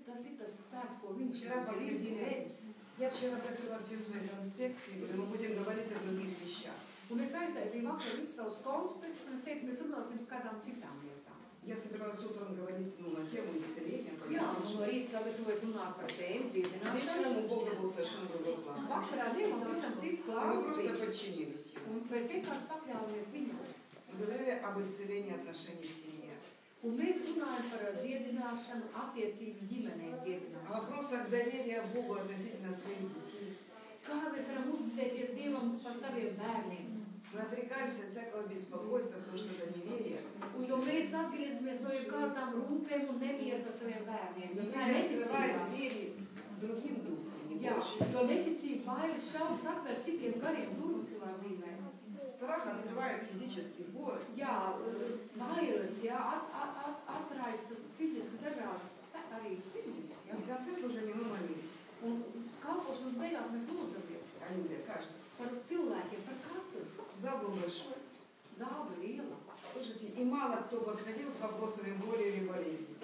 Tas ir tas spēks, ko viņš Вчера mums ir поглядели. izdevis. Я вчера закрыла все свои конспекты, и говорю, мы будем говорить о других вещах. Un es aiztaisīju vakar visus savus konspektus, un es teicu, mēs runāsim par kādām citām lietām. Я собиралась утром говорить на тему исцеления, Jā, un no помимо. rīta sagatavojas runāt par tēmu Вечером у dziedināšanu. Бога был совершенно другой план. Vakarā Dievam visam cits И мы plāns просто bija. подчинились Ему. Un mēs vienkārši pakļāvāmies viņam. Мы говорили об исцелении отношений в семье. Un mēs runājam par dziedināšanu, attiecības ģimenē О dziedināšanu. вопросах доверия Богу относительно своих детей. Kā mēs varam uzticēties Dievam par saviem bērniem? Мы отрекались от всякого беспокойства, потому что это неверие. Un jo mēs atgriezamies no jebkādām rūpēm un nemieru par saviem bērniem. Jo tā ir Неверие открывает neticība. двери другим духам, не Jā, больше. jo neticība bailes šaubas atver citiem gariem durvis savā dzīvē. Страх открывает физический боль. Jā, bailes, jā, atraisa fiziski dažādas arī slimības. И в конце служения мы молились Un kalpošanas beigās mēs lūdzamies о людях, каждый. par cilvēkiem, par katru. Зал был большой. Zāle liela. Слушайте, и мало кто подходил с вопросами боли или болезни.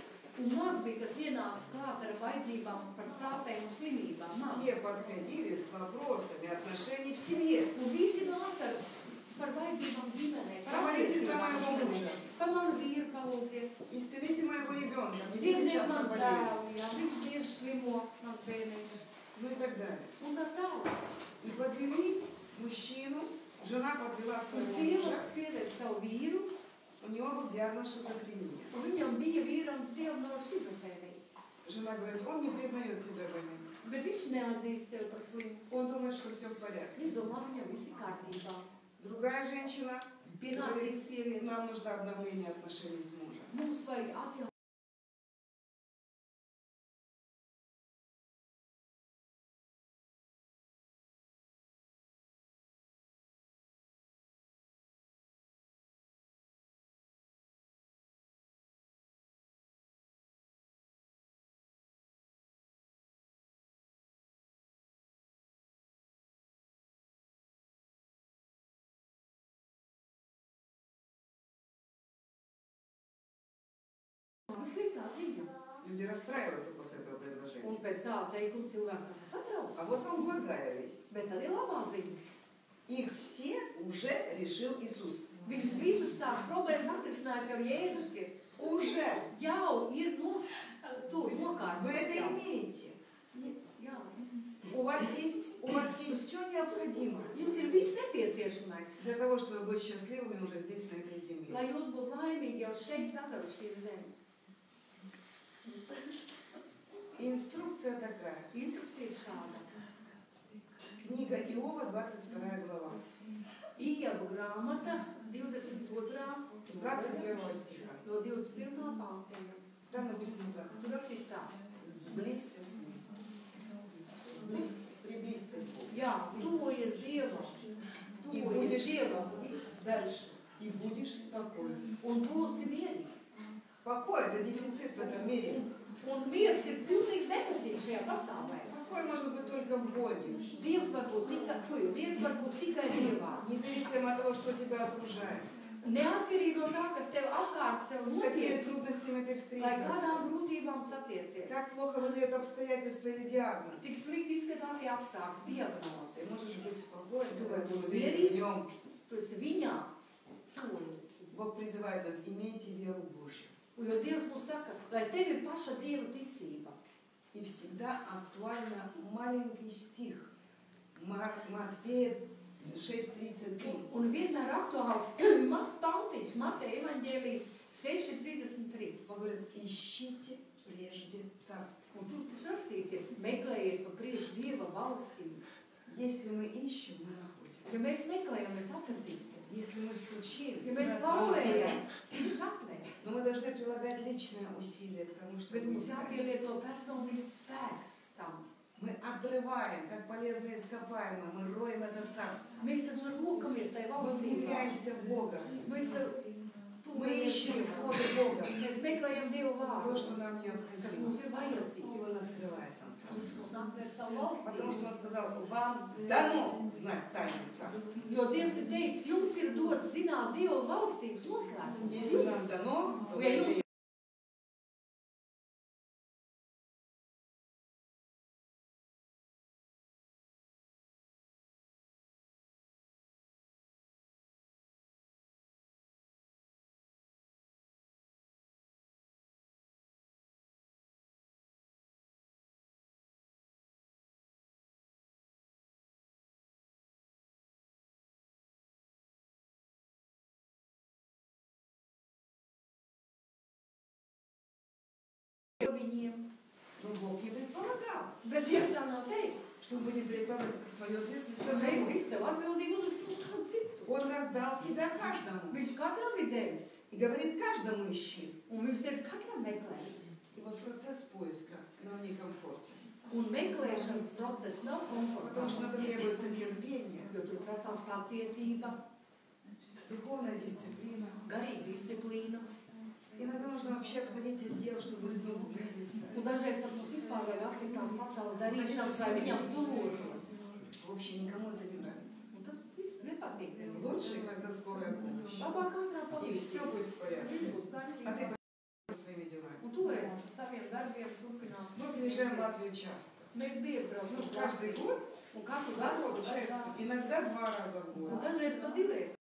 Un maz bija, kas ienāca klāt ar vajadzībām par sāpēm un slimībām. Maz. Все подходили с вопросами отношений в семье. Un visi nāca par vajadzībām ģimenē, par Помолитесь за моего attiecībām. мужа. Par manu vīru palūdziet. Исцелите моего ребенка. Ведь Dziedniet часто man болеет. tēvu, jā, viņš bieži slimo, mans bērniņš. Ну и так далее. Un tā tālāk. И подвели мужчину, жена подвела Un своего sieva мужа, piedēļ savu vīru, у него был диагноз шизофрения. un viņam bija vīram diagnoze šizofrēnija. Жена говорит, он не признает себя больным. Bet viņš neatzīst sevi par slimu. Он думает, что все в порядке. Viņš domā, viņam viss ir kārtībā. Другая женщина Pienāca говорит, cita sieviete. нам нужно обновление отношений с мужем. Mums vajag atjaunot. Sliktā ziņa. Люди расстраиваются после этого предложения. Un pēc tā teikuma cilvēkam satrauc. А вот вам благая весть. Bet tad ir labā ziņa. Их все уже решил Иисус. Viņus visus tās problēmas atrisinājis jau Jēzus ir. Уже. Jau ir tur Вы nokārtots. это jau. имеете. Jā. У вас есть все необходимое Jums ir viss nepieciešamais, для того, чтобы быть счастливыми уже здесь, на этой земле. lai jūs būtu laimīgi jau šeit, tagad uz šīs zemes. Инструкция такая. Instrukcija ir šāda. Книга Иова, 22 глава. Iebu grāmata 22. С 21 стиха. no 21. pāntiņa. Там написано так. Tur rakstīts tā. Сблизься с ним. Сблизься, приблизься к Богу. Jā, tuvojies Dievam. И Tuvojies будешь Dievam. Viss. дальше. И будешь спокоен. Un būsi mierīgs. Покой – это дефицит в этом мире. Un miers ir pilnīgi nevajadzīgs šajā pasaulē. Покой может быть только в Боге. Dievs var būt tikai, miers var būt tikai Dievā. Независимо от того, что тебя окружает. Neatkarīgi no tā, kas tev apkārt tev С какими notiek, трудностями ты lai встретился. kādām grūtībām satiecies. Как плохо выглядят обстоятельства или диагноз. Cik slikti izskatās tie apstākļi, diagnoze. Ты можешь быть спокоен, Tu когда vari ты būt уверен в mierīgs, нем. tu esi viņā, tuvojies. Бог призывает нас, имейте веру Божью. Jo Dievs mums saka, lai tev ir paša Dieva ticība. И всегда актуально маленький стих. Матфея 6:33. Un vienmēr aktuāls mazs pantiņš, Mateja evaņģēlijas 6:33. Он говорит, ищите прежде царство. Un tur tas rakstīts ir, meklējiet pa priekšu Dieva valstību. Если мы ищем, мы находим. Ja mēs meklējam, mēs atradīsim. Если мы стучим, Ja мы mēs откроем. pauvējam, viņš atvērs. Но мы должны прилагать личное усилие к тому, Bet чтобы mums искать. jāpielieto personīgs spēks tam. Мы отрываем, как полезные ископаемые, мы роем это царство. Mēs taču lūkamies tai Мы valstībā. внедряемся в Бога. Mēs Мы ищем Слово Бога. Mēs meklējam Dievu То, vārdu, что нам kas необходимо. mums ir И vajadzīgs. Он открывает нам Viņš царство. mums atvērs savu Потому что valstību. Он сказал, вам дано знать тайны царства. Jo Dievs ir teicis, jums ir dots zināt Dieva valstības noslēpumu. Если нам дано, то Ja мы jums viņiem. Но Бог не предполагал, Bet Dievs tā nav teicis, что мы будем перекладывать свою ответственность ka на mēs другого. visu savu atbildību uzliksim uz kādu citu. Он раздал себя каждому. Viņš katram ir devis. И говорит, каждому ищи. Un viņš teica, katram meklē. И вот процесс поиска нам некомфортен. Un meklēšanas process nav Потому что надо komfortabls. требуется терпение, Jo tur prasās pacietība, духовная дисциплина. garīga disciplīna. Иногда нужно вообще отходить от дел, чтобы с ним сблизиться. Un dažreiz pat mums vispār vajag atlikt tās pasaules darīšanas, lai viņam tuvotos. В общем, никому это не нравится. Un tas viss nepatīk. Лучше, когда скорая помощь. Labāk katrā И palīdz. все будет в порядке. Viss būs А kārtībā. ты своими делами. Un tu varēsi darbiem turpināt. Мы приезжаем в Латвию часто. Mēs bieži braucam Ну, uz каждый Latviju. год, Un katru да, gadu получается, иногда 2 раза в un год. dažreiz pat divreiz.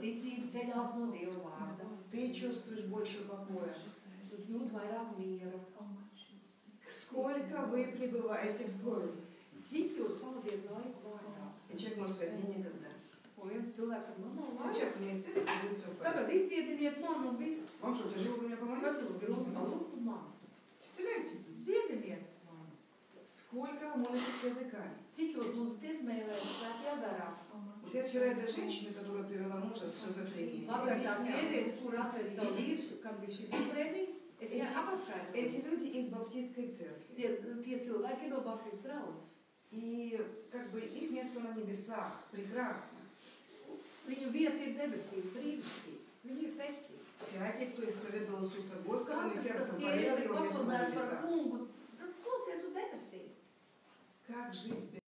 Ticība ceļās no Dieva vārda. Ты чувствуешь больше покоя. Tu jūt vairāk miera. Сколько вы пребываете в Слове? Cik jūs pavadiet laiku vārdā? И человек может сказать, мне некогда. Un viens cilvēks saka, man nav laika. Сейчас меня исцелите, и будет все в порядке. Tagad izcietiniet man un viss. Вам что, тяжело за меня помолиться? Kas jums grūti palūgt man? Исцеляйте. Dziediniet man. Сколько вы молитесь языками? Cik jūs lūdzaties mēlēs svētajā garā? Вот я вчера этой женщине, которая привела мужа с шизофренией, Vakar tā объясняла. sieviete, kur atved savu vīru, kam bija šizofrēnija, es viņai paskaidroju. Эти люди из баптистской церкви. Tie cilvēki no Baptistu draudzes. И как бы их место на небесах прекрасно. Viņu vieta ir debesīs, brīnišķīgi. Viņi ir pestīgi. Всякий, кто исповедовал Иисуса Господа, не Katrs, сердцем kas поверил, Jēzus ir его место на pasludinājis par небесах. kungu, tas klausies uz debesīm. Как жить без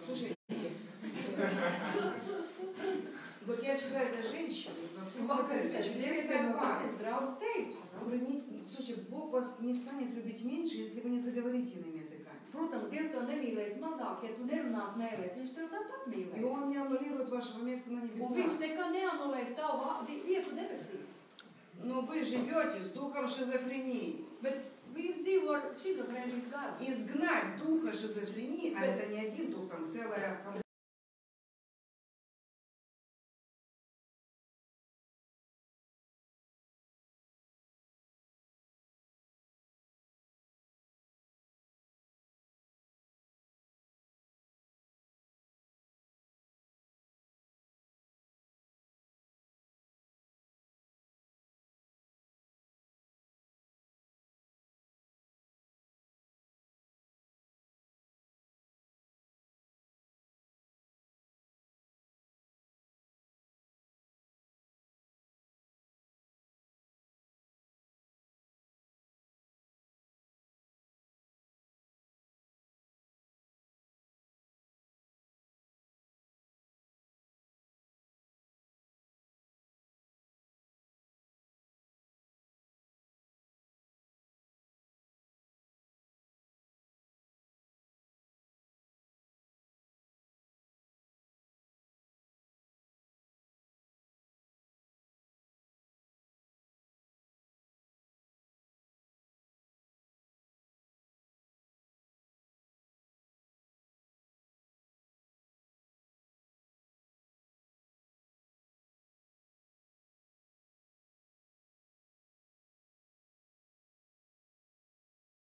Слушайте, вот я вчера этой женщине из баптистской церкви, чудесная пара. Es draudz teicu. Говорю, слушайте, Бог вас не станет любить меньше, если вы не заговорите иными языками. Protams, Dievs tev nemīlēs mazāk, ja tu nerunās mēlēs. Viņš tev tāpat И mīlēs. Он не аннулирует вашего места на Un viņš небесах. nekad neanulēs tavu vietu debesīs. Но вы живете с духом шизофрении. Bet vīrs dzīvo ar šizofrēnijas garu. Изгнать духа шизофрении, а это не один дух, там целая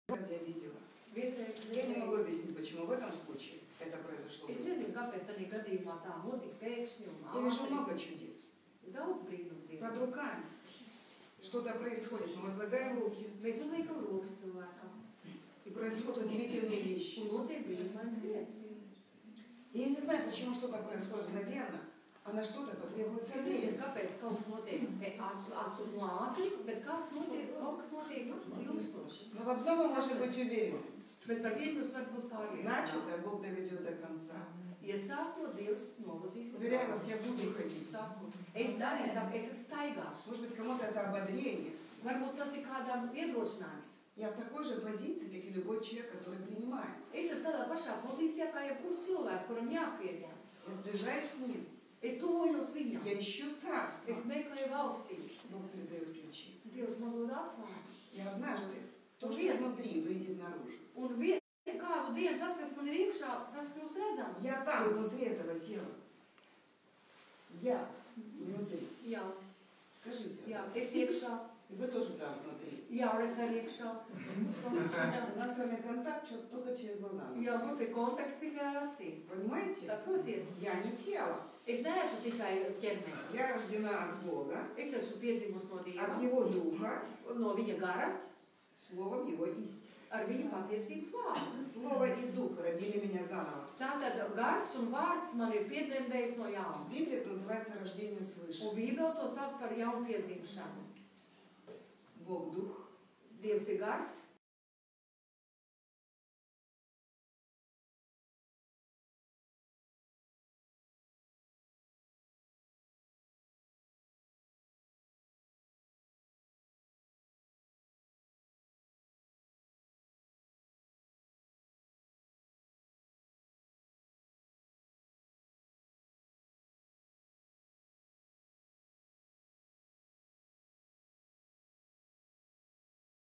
Раз я видела. Vienreiz Я не могу redzēju. объяснить, почему в этом случае это произошло. Es nezinu, kāpēc tādā gadījumā tā notika pēkšņi un Я вижу ātri. много чудес. Daudz brīnumu Под Dievam. руками. Что-то происходит. Мы возлагаем руки. Mēs uzliekam rokas cilvēkam. И происходят удивительные вещи. Un notiek brīnumainas lietas. И я не знаю, почему что-то происходит мгновенно, а на что-то потребуется Es nezinu, время. kāpēc kaut kas notiek no ātri, bet kaut kas notiek ilgstoši. Но в одном мы можем быть уверены. Bet par vienu jūs varat būt pārliecināti. Начато Бог доведет до конца. Iesākot, Dievs novadīs. Уверяю вас, я буду ходить. Es arī saku, es staigāšu. Может быть, кому-то это ободрение. Varbūt tas ir kādām iedrošinājums. Я в такой же позиции, как и любой человек, который принимает. Es esmu tādā pašā pozīcijā, kā jebkurš cilvēks, kuram jāpieņem. Я сближаюсь с Ним. Es tuvojos viņam. Я ищу царство. Es meklēju valstību. Бог передает ключи. Dievs man dod atslēgas. И однажды то, что внутри, выйдет наружу. Un kādu dienu tas, kas man ir iekšā, tas kļūst redzams. Я там, внутри этого тела. Я внутри. Jā, Скажите. jā, es iekšā. И вы тоже там внутри. Jā, un es arī iekšā. У нас с вами контакт только через глаза. Jā, mums ir kontakts tikai ar acīm. Понимаете? Saprotiet? Я не тело. Es neesmu tikai ķermenis. Я рождена от Бога, Es esmu piedzimusi no Dieva, от Его Духа, no Viņa gara, Словом Его истины. ar Viņa patiesības vārdu. Слово и Дух родили меня заново. Tātad gars un vārds man ir piedzemdējis no jauna. В Библии это называется рождение свыше. Un Bībele to sauc par jaunu piedzimšanu. Бог Дух, Dievs ir gars,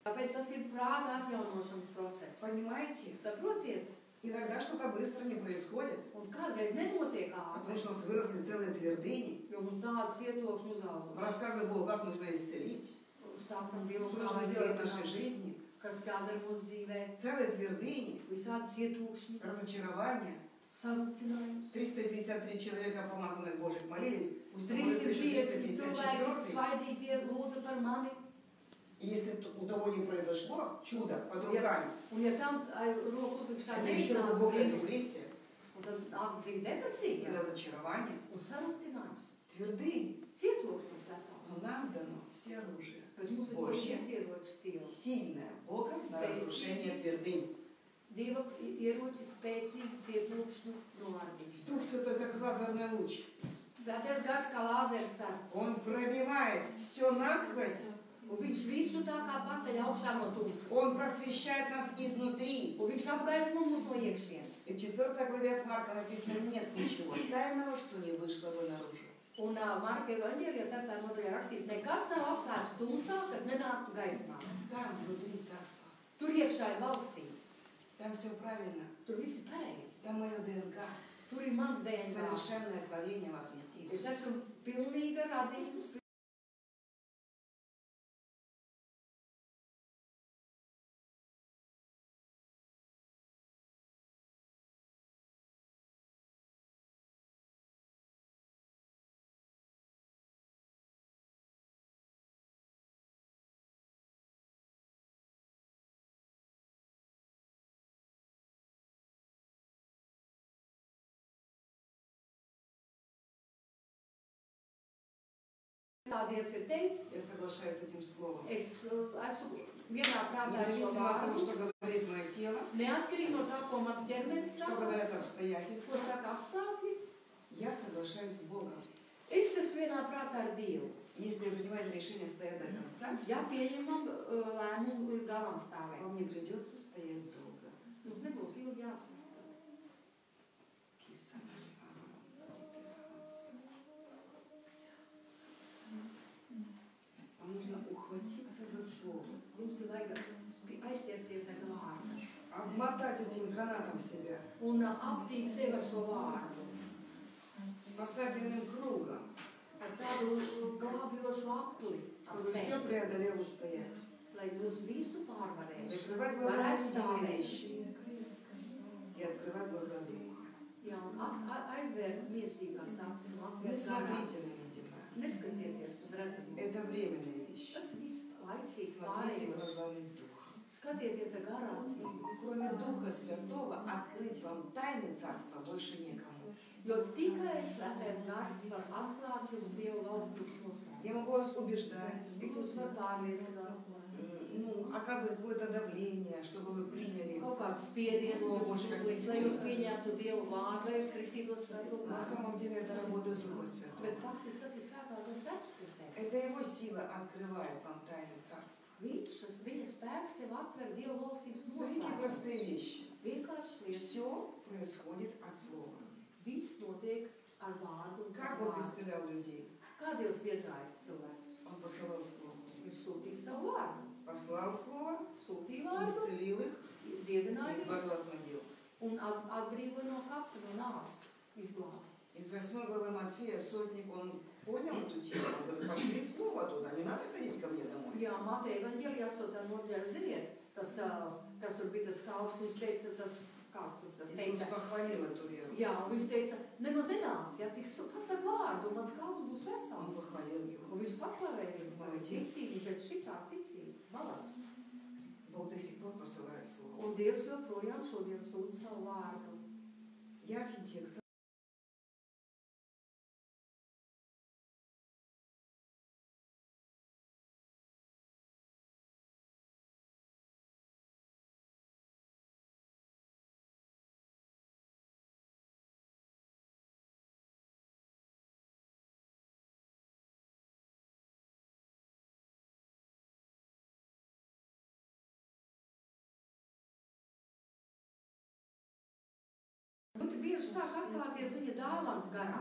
tāpēc tas ir prāta atjaunošanas process. понимаете? Saprotiet? Иногда что-то быстро не происходит, Un kādreiz nenotiek потому ātri, что у нас выросли целые твердыни. jo mums tāda cietokšņa uzaugusi. Рассказывай Богу, как нужно исцелить, Stāstam Dievam, что kā нужно vajag делать в нашей dziedināt, жизни. kas jādara mūsu dzīvē, Целые твердыни, visādi cietokšņi, разочарования. sarūktinājums. 353 человека, помазанных Божьих, молились. Пусть помолятся еще 350 cilvēki 354. svaidītie lūdza par mani. И если у того не произошло чудо под руками, Un ja tam roku uzlikšana это еще neiznāca глубокая brīnums, депрессия un tad apdzīv и depresija разочарование. un sarūktinājums. Твердыни. Cietoksnis vesels. Но нам дано все оружие. Bet mums ir Божье, Dievs ieroči Dieva. сильное Бога на разрушение твердынь. Dieva ieroči spēcīgi cietokšņu noardīšana. Дух Святой, как лазерный луч. Svētais gars kā lāzeres stars. Он пробивает все насквозь. Un viņš visu tā kā paceļ augšā no tumsas. Он просвещает нас изнутри. Un viņš apgaismo mūs no iekšienes. И в 4 главе от Марка написано, нет ничего тайного, что не вышло бы наружу. Un Marka evaņģēlijā 4. nodaļā rakstīts, nekas nav apslēpts tumsā, kas nenāktu gaismā. Там внутри царства. Tur iekšā ir valstība. Там все правильно. Tur viss ir pareizi. Там мое ДНК. Tur ir mans DNA. Совершенное творение во Христе Es Иисусе. esmu pilnīga radījums. Tā Dievs ir teicis. Я соглашаюсь с этим словом. Es esmu vienā prātā ar šo Независимо от того, vārdu. что говорит мое тело, Neatkarīgi no tā, ko mans ķermenis что saka, говорят ko обстоятельства, saka apstākļi. я соглашаюсь с Богом. Es esmu vienā prātā ar Dievu. Если вы принимаете решение стоять до конца, Ja pieņemam lēmumu līdz galam stāvēt. вам не придется стоять долго. Mums nebūs ilgi jāsaka. Вам нужно ухватиться за слово, Jums ir vajag aizķerties aiz vārdu обмотать этим гранатом себя, un aptīt sevi ar šo vārdu. спасательным кругом, Ar tādu glābjošu apli ap чтобы все sevi. преодолев устоять. lai jūs visu pārvarētu. Закрывать глаза на Varētu видимые stāvēt. вещи и открывать глаза духа. Jā, un aizvērt miesīgās acis un Не atvērt смотрите garās. на видимое. Neskatieties uz redzamo. Это временные вещи. Tas viss laicīgs Смотрите pārējums. глазами духа. Skatieties ar garācību. Кроме Духа Святого открыть вам тайны Царства больше некому. Jo tikai Svētais Gars var atklāt jums Dievu valstības noslēpumus. Я могу вас убеждать, Es jūs varu pārliecināt, оказывать какое-то давление, чтобы вы приняли. kaut kādu spiedienu, Слово Божье, как lai истина. jūs pieņemtu Dievu vārdu, lai jūs kristītos Svēto На garu. самом деле это работа Духа Bet Святого. faktiski tas ir Svētā gara darbs, kur teiks. Это Его сила открывает вам тайны Царства. Viņa spēks tev atver Dievu valstības Смотрите простые noslēpumus. вещи. Vienkārši lietas. Все происходит от Слова. Viss notiek ar vārdu un Как caur Бог vārdu. исцелял людей? Kā Dievs dziedināja cilvēkus? Он посылал Слово. Viņš sūtīja savu vārdu. Послал Слово, Sūtīja vārdu, исцелил их, dziedināja избавил viņus от могил. un atbrīvoja no kapa, no nāves, izglāba. Из 8 главы Матфея сотник, он понял эту тему. Он говорит, пошли Слово туда, не надо ходить ко мне домой. Jā, Mateja evaņģēlijā 8. nodaļā, ziniet, tas, kas tur bija tas kalps, viņš teica, tas, kāds tur tas Иисус teica. похвалил эту веру. Jā, un viņš teica, nemaz nenāc, ja tiks kas ar vārdu, un mans kalps būs Он vesels. похвалил его. Un viņš paslavēja viņu, Молодец. ticību, viņš teica, šitā ticība, malāts. Бог до сих пор посылает Слово. Un Dievs joprojām šodien sūta savu vārdu. Я архитектор. Ļoti bieži sāk atklāties viņa dāvāns garā.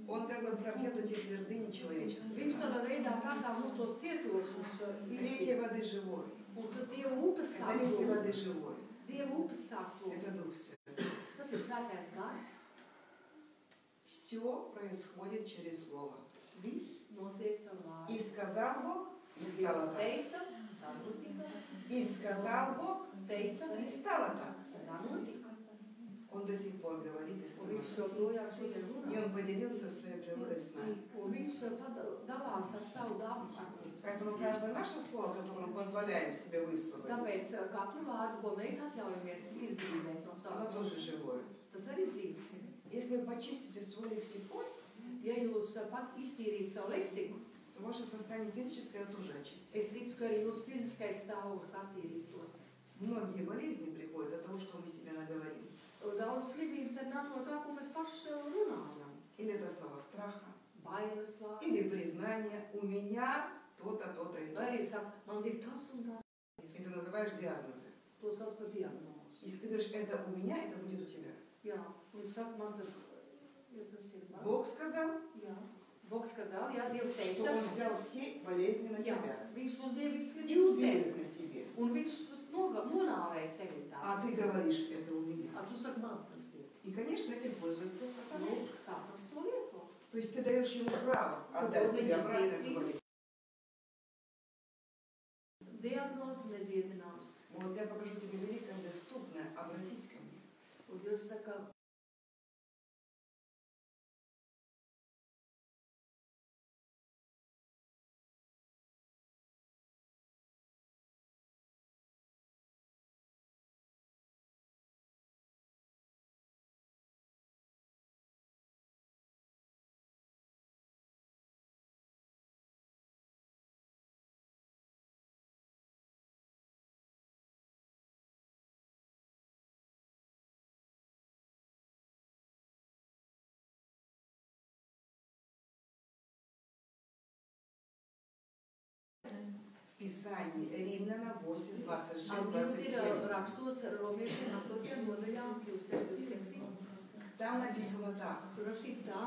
Он как бы пробьет эти твердыни человеческие. Viņš tādā veidā prātā mums tos cietošus Реки izsīt. воды живой. Un tad Dieva upes Это sāk реки воды plūst. живой. Dieva upes sāk Это plūst. Дух Святой. Tas ir svētais gars. Все происходит через Слово. Viss notiek caur vārdu. И сказал Бог, и стало Dievs так. teica, tā notika. И сказал Бог, Teica, и стало так. tā notika. Он до сих пор говорит и Un viņš становится. joprojām šodien И runā. Он поделился своей природой с нами. Un viņš dalās ar savu dabu ar mums. Поэтому каждое наше слово, которое мы позволяем себе высвободить, Tāpēc katru vārdu, ko mēs atļaujamies izbrīvēt no оно savas тоже puses, живое. tas arī dzīves ir. Если вы почистите свой лексикон, Ja jūs pat iztīrīt savu leksiku, то ваше состояние физическое тоже очистится. es ticu, ka jūsu fiziskais stāvoklis attīrītos. Многие болезни приходят от того, что мы себе наговорим. Daudz slimības ir nāk no tā, ko mēs paši runājam. Или это слова страха, Bailes vārdi. или признание «у меня то-то, то-то и Vai то». arī saka, man ir tas un tas. И ты называешь диагнозы. To sauc par diagnozi. Если ты говоришь «это у меня», это будет у тебя. Jā, un saka, man tas ir man. Бог сказал, Jā. Bogs сказал, jā, Dievs что teica. Он взял все болезни на Jā, себя viņš uzdeva visas и slimības убил sevi. их на себе. Un viņš nonāvēja sevi А tās. ты говоришь «это у меня». A tu saki, man tas ir. И, конечно, этим пользуется сатана. Nu, sākams to lietot. То есть ты даешь ему право Tu отдать dod тебе viņam обратно эту tiesības. болезнь. Diagnoze nedziedināms. Вот я покажу тебе великое доступное. Обратись ко мне. Un Dievs saka, В Писании Римлянам 8, 26, atbildi ir 27. rakstos romiešiem 8. nodaļā 27. Там написано так. Tur rakstīts tā,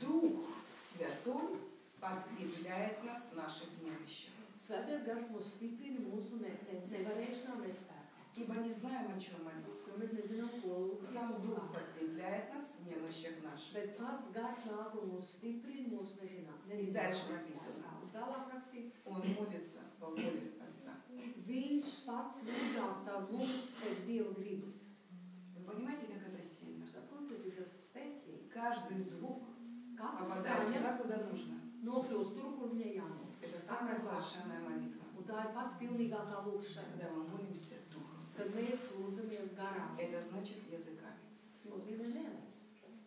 Дух Святой подкрепляет нас в наших немощах. Svētais gars mūs stiprina mūsu nevarēšanā, nespēkā. Ибо не знаем, о чем молиться. Jo mēs nezinām, ko Сам Дух lūgt. подкрепляет нас в немощах наших. Bet pats gars nāk un mūs stiprina mūsu nezinām. И дальше написано. Un tālāk rakstīts. rakstīts. Он молится по воле Отца. Viņš pats lūdzās caur mums pēc Dieva gribas. Вы понимаете, как это сильно? Saprotat, cik tas ir spēcīgi? Каждый звук Katra попадает skaņa туда, куда нужно. nokļūst tur, kur viņai jānāk. Это самая совершенная молитва. Un tā ir pat pilnīgākā lūkšana, Когда мы молимся Духом. kad mēs lūdzamies garā. Это значит языками. Tas nozīmē mēlēs,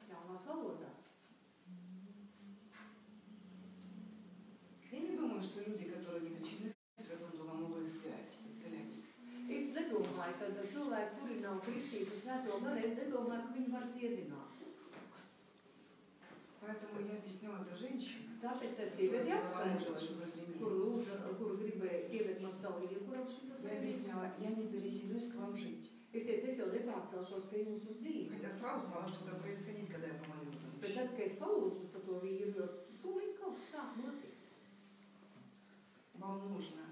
jaunās valodās. Я не думаю, что люди, которые не кричат Святым Духом, могут исцелять. Es nedomāju, ka cilvēki, kuri nav kristīti svēto garu, es nedomāju, ka viņi var dziedināt. Поэтому я объясняла это женщине, Tāpēc tā sieviete которая apskaidroja, может шизофрения. kuru gribēja ietekmēt savu vīru, kuram Я šizofrēnija. объясняла, я не переселюсь к вам жить. Es teicu, es jau nepārcelšos pie jums uz dzīvi. Хотя сразу стало что-то происходить, когда я помолилась за Bet мужчину. tad, kad es palūdzu par to vīru, jo tūlīt kaut kas sāk notikt. Вам нужно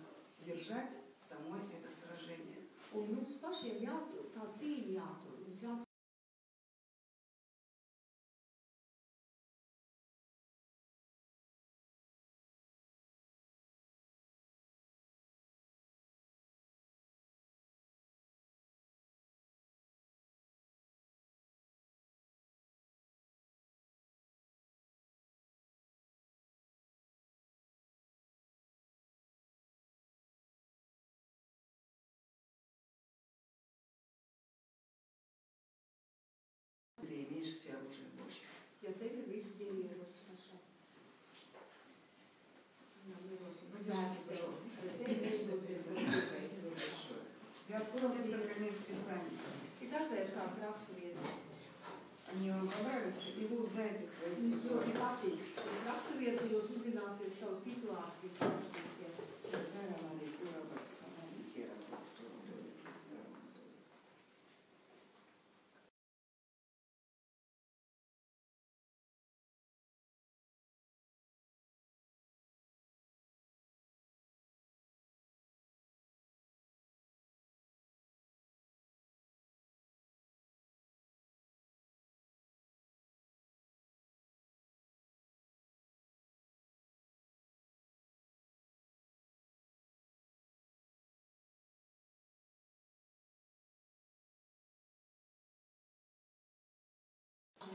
держать самой это сражение. Un jums pašiem tā cīņa jātur. Jums jātur. Ты имеешь все оружие Божье. Ja tev ir visi dievi ieroči pašai. Возьмите, пожалуйста. Спасибо большое. Я открыла несколько мест Писаний. Es atvēršu kāds raksturvietas. Они вам понравятся, и вы узнаете свои Jums ļoti ситуации. patīk šīs raksturvietas, un jūs uzzināsiet savu situāciju, sapratīsiet.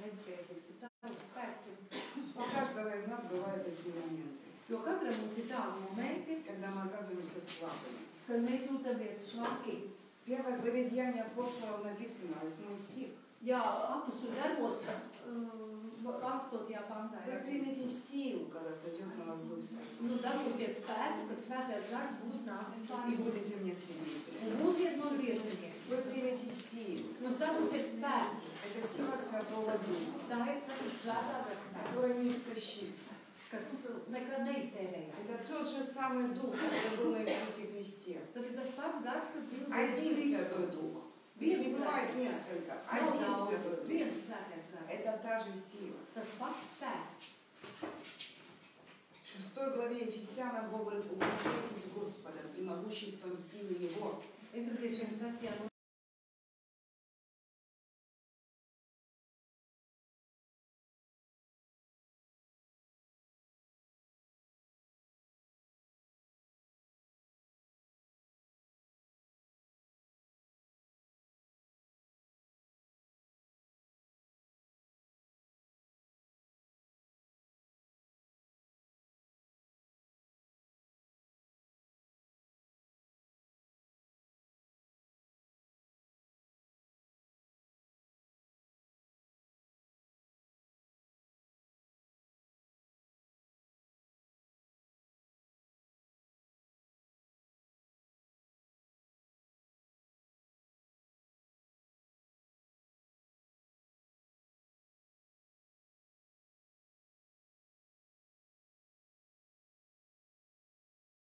Nespēcīgs, bet tavs spēks ir У каждого из нас бывают такие моменты, Jo katram mums ir tādi momenti, когда мы оказываемся слабыми. kad mēs jūtamies švaki. Первое Деяние апостолов написано, 8 стих. Jā, apakstu darbos 8. pantā. Вы примете силу, когда сойдет на вас Дух Святой. Jūs dabūsiet spēku, kad svētais gars būs nācis pār И jums. будете мне свидетелями. Un būsiet man liecinieki. Вы примете силу. Jūs dabūsiet spēku. Это сила Святого Духа, Tas ir svētā gara spēks, которая не истощится. kas nekad neiztērējās. Это тот же самый Дух, который был на Иисусе Христе. Tas ir tas pats gars, kas bija uz Один Kristu. Святой Дух. Viens Не бывает svētais gars. несколько. Nav Один daudz, Святой Дух. viens svētais gars. Это та же сила. Tas pats spēks. В 6 главе Ефесянам Бог говорит, укрепляйтесь Господом и могуществом силы Его. Efeziešiem 6.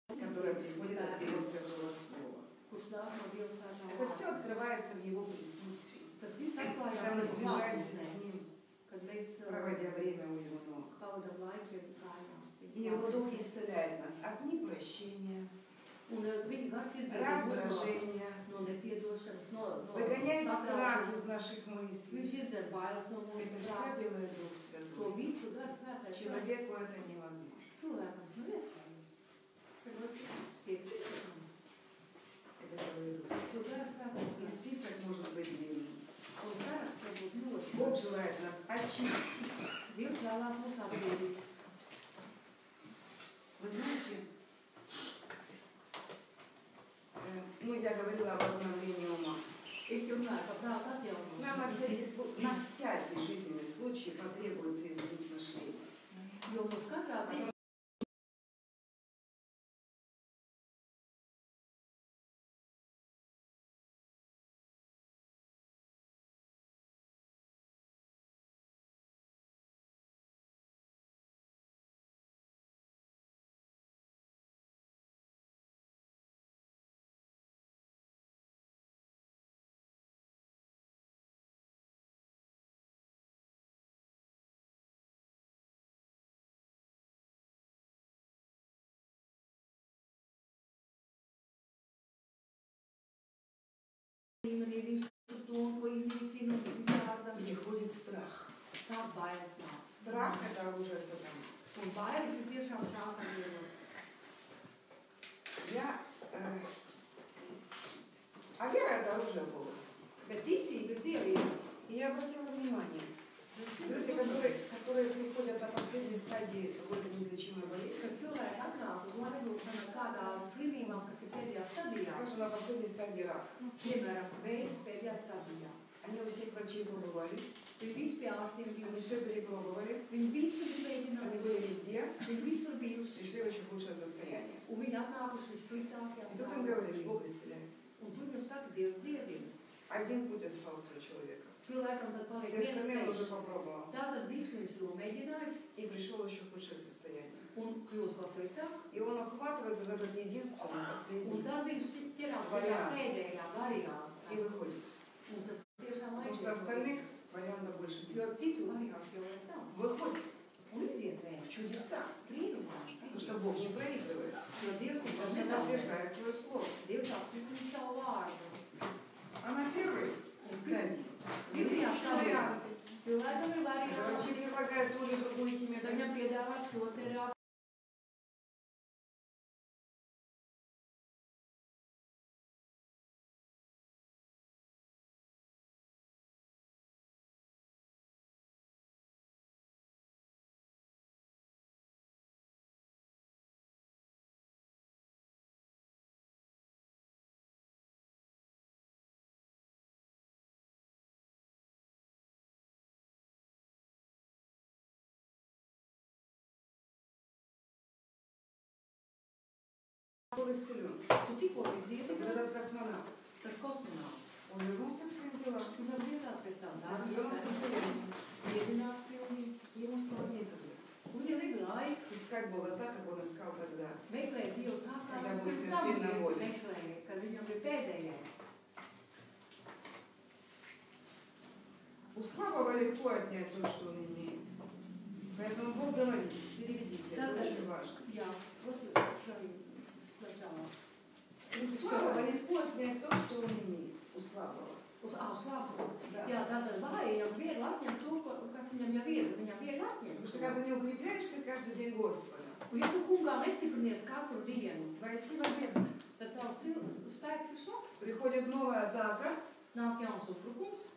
Которое приходит от Его Святого Слова. Kurš nāk no Dieva svētā Это все vārda. открывается в Его присутствии. Tas viss Когда atklājās мы Dieva сближаемся klātbūtnē, с Ним, kad mēs проводя время у Его ног. pavadām laiku pie kājām. И Его Дух исцеляет нас от непрощения, Un viņa gars izdzēra раздражения, no nepiedošanas, no выгоняет страх satraukuma. из наших Viņš мыслей. izdzēra bailes no Это mūsu все prāta. делает Дух To Святой. visu gara svētais gars Человеку это невозможно. cilvēkam nav iespējams. līmenī viņš tur to un to iznīcina un izrāda. Приходит страх. Sāk bailes nākt. Страх – это оружие сатаны. Un bailes ir tiešām sākam ierodas. А вера – это оружие Бога. Bet ticība ir Dieva ierodas. И я обратила внимание, люди, которые приходят на последней стадии какой-то неизлечимой болезни, Kad cilvēki atnāk uz aizlūgšanu ar kādām slimībām, kas ir pēdējā stadijā, скажем, на последней стадии рака, piemēram, vēzis pēdējā stadijā, они у всех врачей побывали, viņi visi pie ārstiem они bijuši, все перепробовали, viņi visu ir они mēģinājuši, были везде, viņi visur bijuši, пришли в очень худшее состояние. un viņi atnākuši vissliktākajā И тут им говоришь, Бог исцеляет. Un tur viņam saka, Dievs dziedina. Один путь остался у человека. Cilvēkam tad paliek Все viens остальные он уже ceļš. попробовал. Tātad visu viņš to mēģinājis И пришел еще в худшее состояние. un kļūst vēl sliktāk. И он ухватывается за этот единственный, Un последний, tad viņš ķerās tajā pēdējā variantā. и выходит. Un tas tiešām Потому что aiziet. остальных вариантов больше нет. Jo citu variantu jau vairs nav. Выходит. Un iziet vējš. Чудеса. Brīnumā. Потому что Бог не проигрывает. Jo Dievs Он neko просто nezaudē. подтверждает свое слово. Dievs apstiprina savu vārdu. А на первой стадии Pirmajā есть stadijā варианты. cilvēkam ir Врачи varianti. предлагают ту или другую химиотерапию. Viņam piedāvā to terapiju. Был исцелен. Tu tikko biji Вот dziedināts, этот космонавт. tas kosmonauts. Он вернулся к своим делам. Viņš atgriezās pie savu Исцеленном darbu, состоянии. dziedināts pilnīgi. Ему стало некогда Viņam nebija laika искать Бога так, как он искал тогда. meklēt Dievu tā, kā Когда viņš был pirms tam смертельно Dievu болен. meklēja, kad viņam bija pēdējais. У слабого легко отнять то, что он имеет. Поэтому Бог говорит, переведите, это Да-да. очень важно. Jā, вот sначала. У слабого легко отнять то, что он имеет. У слабого. Uz slabu. Да. Jā, tātad vājajam viegli atņemt to, kas viņam jau ir. Viņam viegli Потому что atņemt. когда не укрепляешься каждый день Господа, Un ja tu kungā nestiprinies katru dienu, твоя сила бедна. tad tavs spēks ir šoks. Приходит новая атака, Nāk jauns uzbrukums,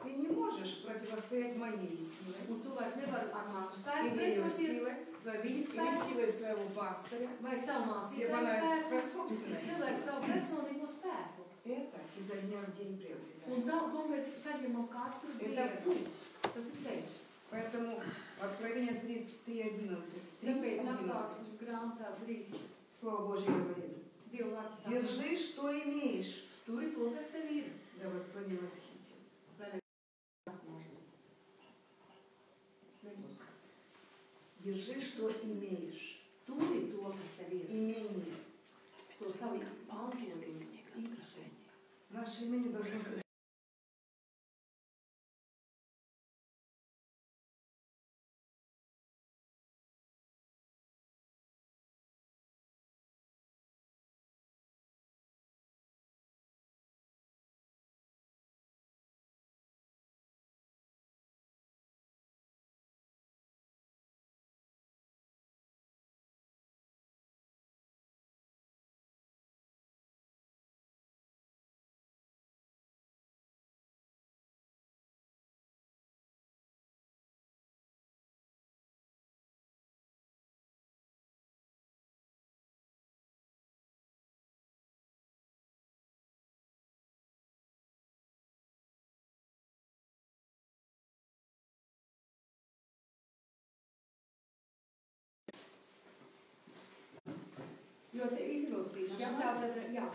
ты не можешь противостоять моей силе, un tu vairs nevari ar manu spēku или ее pretoties, силой, vai viņa или spēku, силой своего пастыря. vai savu Тебе mācītāju понадобится spēku, твоя собственная vai сила. savu personīgo spēku. Это изо дня в день Un приобретается. to mēs saņemam katru Это dienu. путь. Tas ir ceļš. Поэтому Откровение 3:11. Tāpēc 3:11. atklāsmes grāmatā 3. Слово Божье говорит. Dieva vārds saka, Держи, что имеешь, turi to, kas tev ir. дабы кто не восхитил. Nebūs. Держи, что имеешь. Turi to, kas tev ir. Имение. To savu mantojumu, īpašumu. Наше имение должно быть. Jo te izlasīšu, jā, tātad, jā.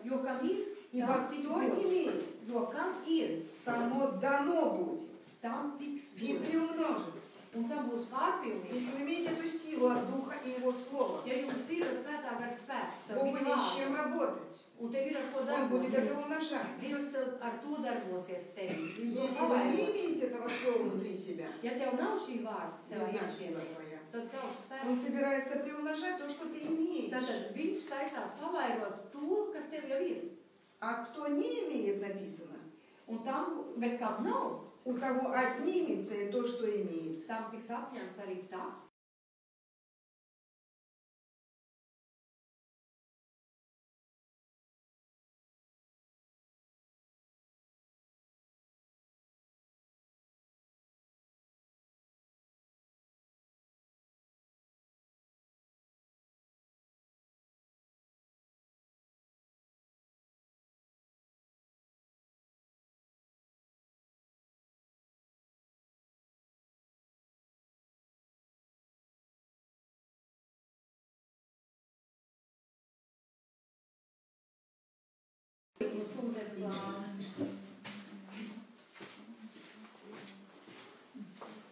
Jo kam ir, Ибо tam tiks кто dots. имеет, Jo kam ir, тому дано будет. tam tiks И dots. приумножится. Un tam būs pārpilnība. Если вы имеете эту силу от Духа и Его Слова, Ja jums ir svētā gara spēks, ar Богу viņu не с чем vārdu, работать. un tev ir ar ko Он будет это darboties, умножать. Dievs ar to darbosies tevi. Viņš to Если вы не pavairos. имеете этого слова внутри себя, Ja tev nav šī vārda не sev одна сила iekšienē, твоя. tad tavs Он spēks. собирается приумножать то, что ты имеешь. Tātad viņš taisās pavairot to, kas tev jau ir. А кто не имеет, написано, Un tam, bet kam nav, у того отнимется и то, что имеет. tam tiks atņemts arī tas.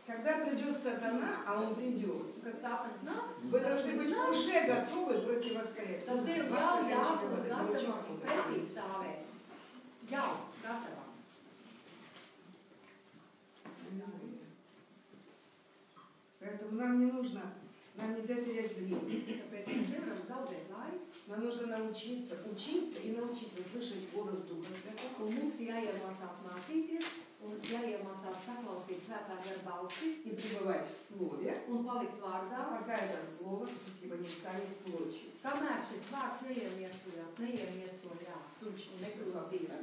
Когда придет сатана, а он придет, Kad Sātans nāks, вы должны быть уже готовы противостоять. tad tev Вас, jau наверное, jābūt когда-то gatavam очень pretī много. stāvēt. Jau gatavam. Поэтому нам не нужно, нам нельзя терять время. Tāpēc mēs nevaram zaudēt laiku. Нам нужно научиться, учиться и научиться слышать голос Духа Святого. Un mums jāiemācās mācīties, un jāiemācās saklausīt svētā gara balsi, И пребывать в Слове, un palikt vārdā, пока это Слово, спасибо, не станет плотью. kamēr šis vārds neiemiesojās Стучит. un nekļūst dzīves.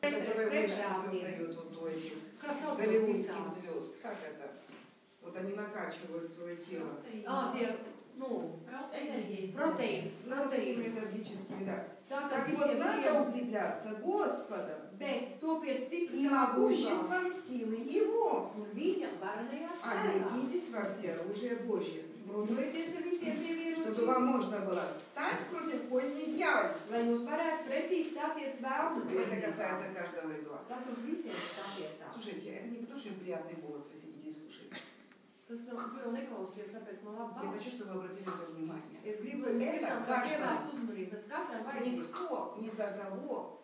Которые мышцы создают вот у этих Kā sauc tos голливудских mūsās? звезд. Как это? Вот они накачивают свое тело. Tie, nu, Enerģijas. proteīns, Ну, вот этими proteīns. энергическими, да. Tā kā Так вот, visiem надо tiem, укрепляться Господом bet topiet stipri и savā kungā могуществом силы Его. un viņa varenajā spēkā. Облекитесь во все оружие Божье, Bruņojieties ar visiem tiem чтобы ieročiem, вам можно было стать против поздних дьявольств. lai jūs varētu pretī stāties vēlnu. Это касается каждого из вас. Tas uz visiem attiecās. Слушайте, это не потому, что приятный голос, вы сидите и слушаете. Tas nav jau neklausties, tāpēc man labi Я хочу, balss. чтобы вы обратили на это внимание. Es gribu, lai jūs tiešām tā pievērst uzmanību. Tas katram vajadzīgs. Никто ни за кого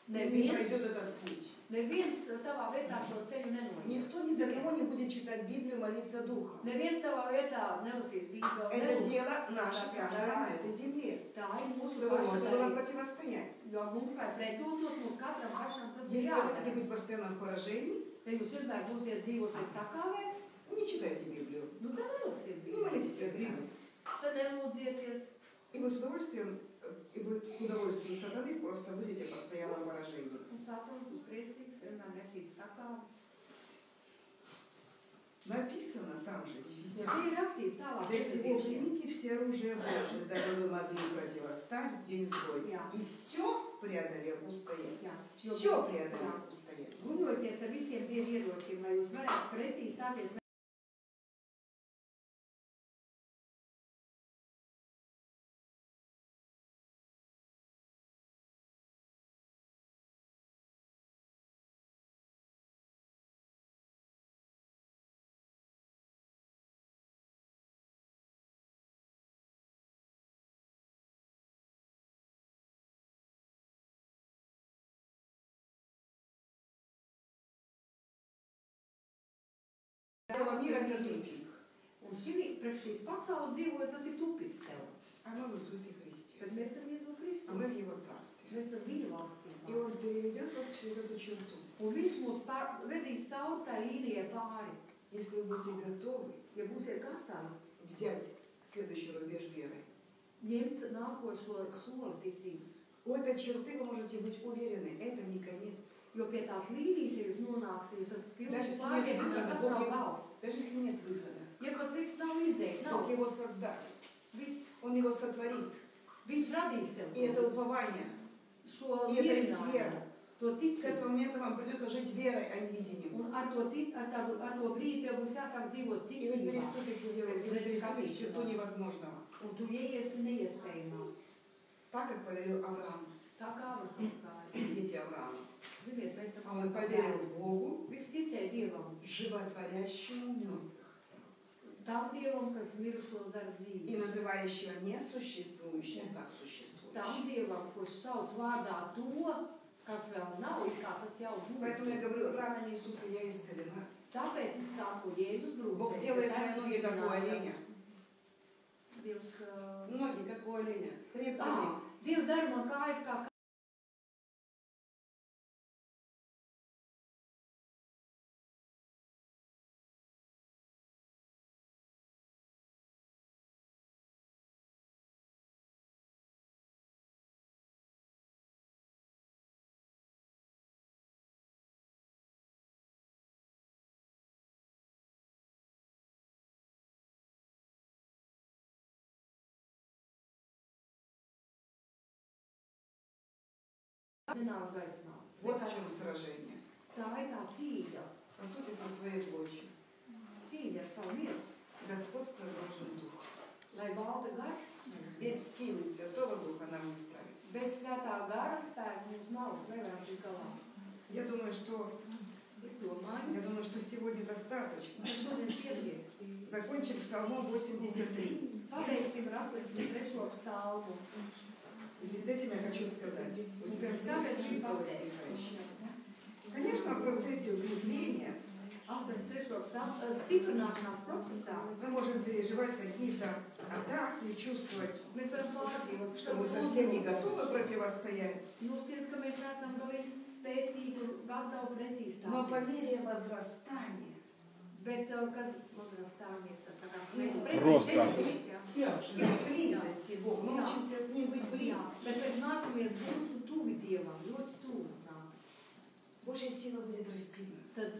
не Neviens, пройдет этот путь. neviens tavā vietā šo ceļu nenoies. Никто ни за кого не будет читать Библию, молиться Духом. Neviens tavā vietā nelasīs Bībeli, Это nelūs. дело наше каждого на этой земле. Tā ir mūsu Чтобы paša можно было darība. противостоять. Jo mums, lai pretotos, mums katram pašam tas ir Если вы хотите jādara. быть постоянно в поражении, Ja jūs vienmēr būsiet dzīvosiet sakāvē, не читайте Библию. nu tad nelasiet Не молитесь Bībeli. Ja gribat, языками. tad nelūdzieties. И вы с удовольствием, и вы к удовольствию сатаны просто будете постоянно в поражении. Un Sātans būs priecīgs, vienmēr nesīs sakāves. Написано там же, Jo Ефесянам. tie ir rakstīts tālāk. Для сего Efeziešiem. примите все оружие Божие, дабы вы могли противостать в день злой. Jā. И все преодолев устоять. Jā, jo Все преодолев устоять. bruņojieties ar visiem Dieva ieročiem, lai jūs varētu pretī stāties. Этого мира не тупик. Un priekš šīs pasaules dzīvojot, tas ir tupīgs tev. А мы в Иисусе Христе. Bet mēs esam Jēzu А Kristu. мы в Его Царстве. Mēs esam viņa И valstībā. Он переведет вас в через эту черту. Un viņš mūs vedīs cauri tā līnijai pāri. Если вы будете готовы Ja būsiet gatavi взять следующий рубеж веры, ņemt nākošo soli ticības. у этой черты вы можете быть уверены, это не конец. Jo pie tās līnijas, ja jūs nonāksiet, jūs esat Даже pilnīgi если нет pārliecināti, выхода, tas Бог nav его, gals. даже если нет выхода, Ja pat liekas nav izējas, nav. Бог его создаст, Viss. Он его сотворит. Viņš radīs tev И это упование, šo и это есть mierinājumu, вера. to С ticību. этого момента вам придется жить верой, а не видением. Un ar to brīdi tev būs jāsāk dzīvot И вы ticībā. переступите веру, и вы переступите черту невозможного. Un tu ieiesi neiespējamā. Так, как поверил Авраам, Tā kā Abrahams gāja. дети Авраама. Ziniet, mēs esam Он поверил Богу, Viņš ticēja Dievam. животворящему мертвых Tam Dievam, kas mirušos dara и dzīves. называющего несуществующим как существующим. Tam Dievam, kurš sauc vārdā to, kas vēl nav, it kā tas jau Поэтому я būtu. говорю, ранами Иисуса я исцелена. Tāpēc es saku, Jēzus Бог brūcēs, делает es мои esmu ноги, как у dziedināta. оленя. Dievs, Ноги, как у оленя. Крепкими. Dievs dara man kājas kā zināma gaismā. Вот в чем сражение. Tā ir tā cīņa. По сути, со своей плотью. Cīņa ar savu miesu. Господствует должен Дух. Lai valda gars. Без силы Святого Духа нам не справиться. Bez svētā gara spēka mums nav, nevaram tikt galā. Я думаю, что сегодня достаточно. Ka šodien pietiek. Закончим Псалмом 83. Pabeigsim ar 83. psalmu. И перед этим я хочу сказать. Un pirms tam es gribu pateikt. Конечно, в процессе укрепления 83. psalmu stiprināšanās procesā мы можем переживать какие-то атаки, чувствовать, mēs varam pārdzīvot, что мы совсем не готовы противостоять. Jūsties, ka mēs neesam galīgi spēcīgi un gatavi pretī Но по stāties. мере возрастания, Bet, kad uzrastāmies, tad tā kā mēs Роста. pretī steigties, близости Бога, мы учимся с Ним быть jā. близко. Bet mēs mācāmies būt tuvi Dievam, ļoti tuvi. Божья сила будет расти в нас. Tad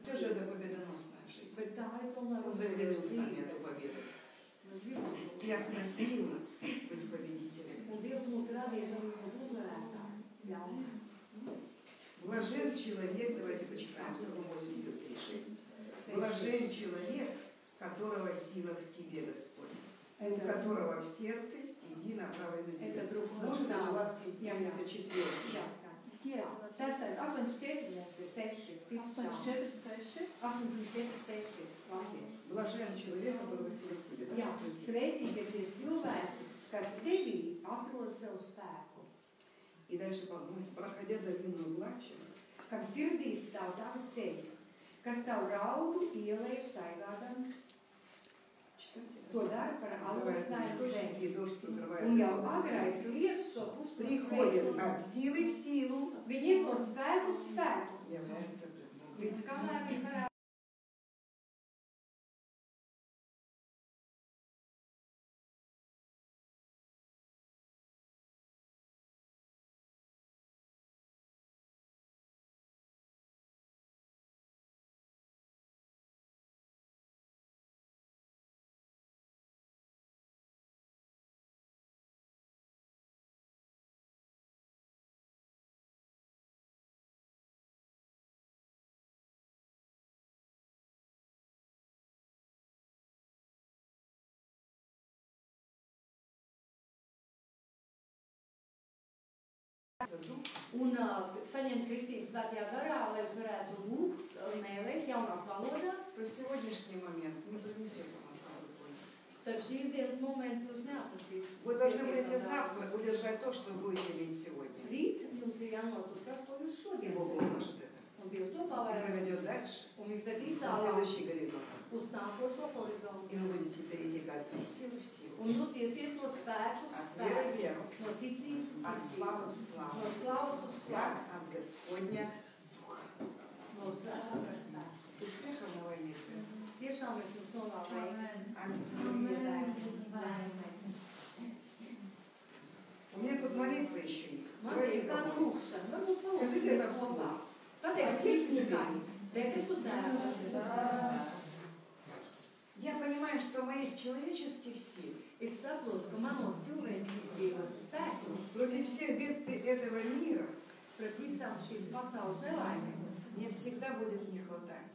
Все же это победоносная жизнь. Bet tā ir tomēr Он разделил с uzvarības нами dzīve. эту победу. Mēs gribam to. И оснастил нас быть победителями. Un Dievs mūs radīja arī būt uzvarētāji. Ļauni. Блажен человек, давайте почитаем Псалом 83:6. Блажен человек, которого сила в тебе, Господь, у которого в сердце стези направлены на тебя. Это друг Может быть, у вас Jā, есть jā. 74. Jā, tā. Jā, 84 mums ir 6. Cits psalms. 84, 6. 84, 6. Latviešu. Блажен человек, которого сила в тебе. Jā, sveitīgi ir tie cilvēki, kas tevī atrod savu spēku. И дальше, проходя долину плача, Kam sirdīs stāv tādi ceļi, kas savu raudu ielēju staigādam, читайте. to dara par augstinājumu zemi. И дождь покрывает. Un jau agrais lietus to pusto Приходит sveicu. от силы в силу, Viņi iet no spēku uz spēku, является пред Богом. līdz kamēr viņi varētu Un saņemt kristību svētajā garā, lai jūs varētu lūgt mēlēs jaunās valodās. То сегодняшний момент не принесет вам особой пользы. Tad šīs dienas moments jūs neatlasīs. Вы должны будете завтра удержать то, что вы будете иметь сегодня. Rīt jums ir jānotur tas, ko jūs И šodien Бог zināt. умножит это. Un Dievs to И pavērs. проведет дальше Un viņš vedīs на tālāk следующий горизонт. uz nākošo horizontu. И вы будете перетекать из силы в силу. Un jūs iesiet no spēku uz От веры в spēku, веру. no ticības uz От ticību, славы в славу. no slavas uz slavu, Как от Господня. no spēka uz spēku. Успеха на войне. Tiešām es jums novēlu veiksmi. Аминь. У меня тут молитва еще есть. Man Давайте ir kāda попробуем. lūkšana. Varbūt Скажите это palūksimies вслух. kopā. Pateiksim skaņu. Debes un Tēvs. Я понимаю, что моих человеческих сил Es saprotu, ka manos cilvēciskajos spēkos против всех бедствий этого мира pret visām šīs pasaules nelaimēm мне всегда будет не хватать.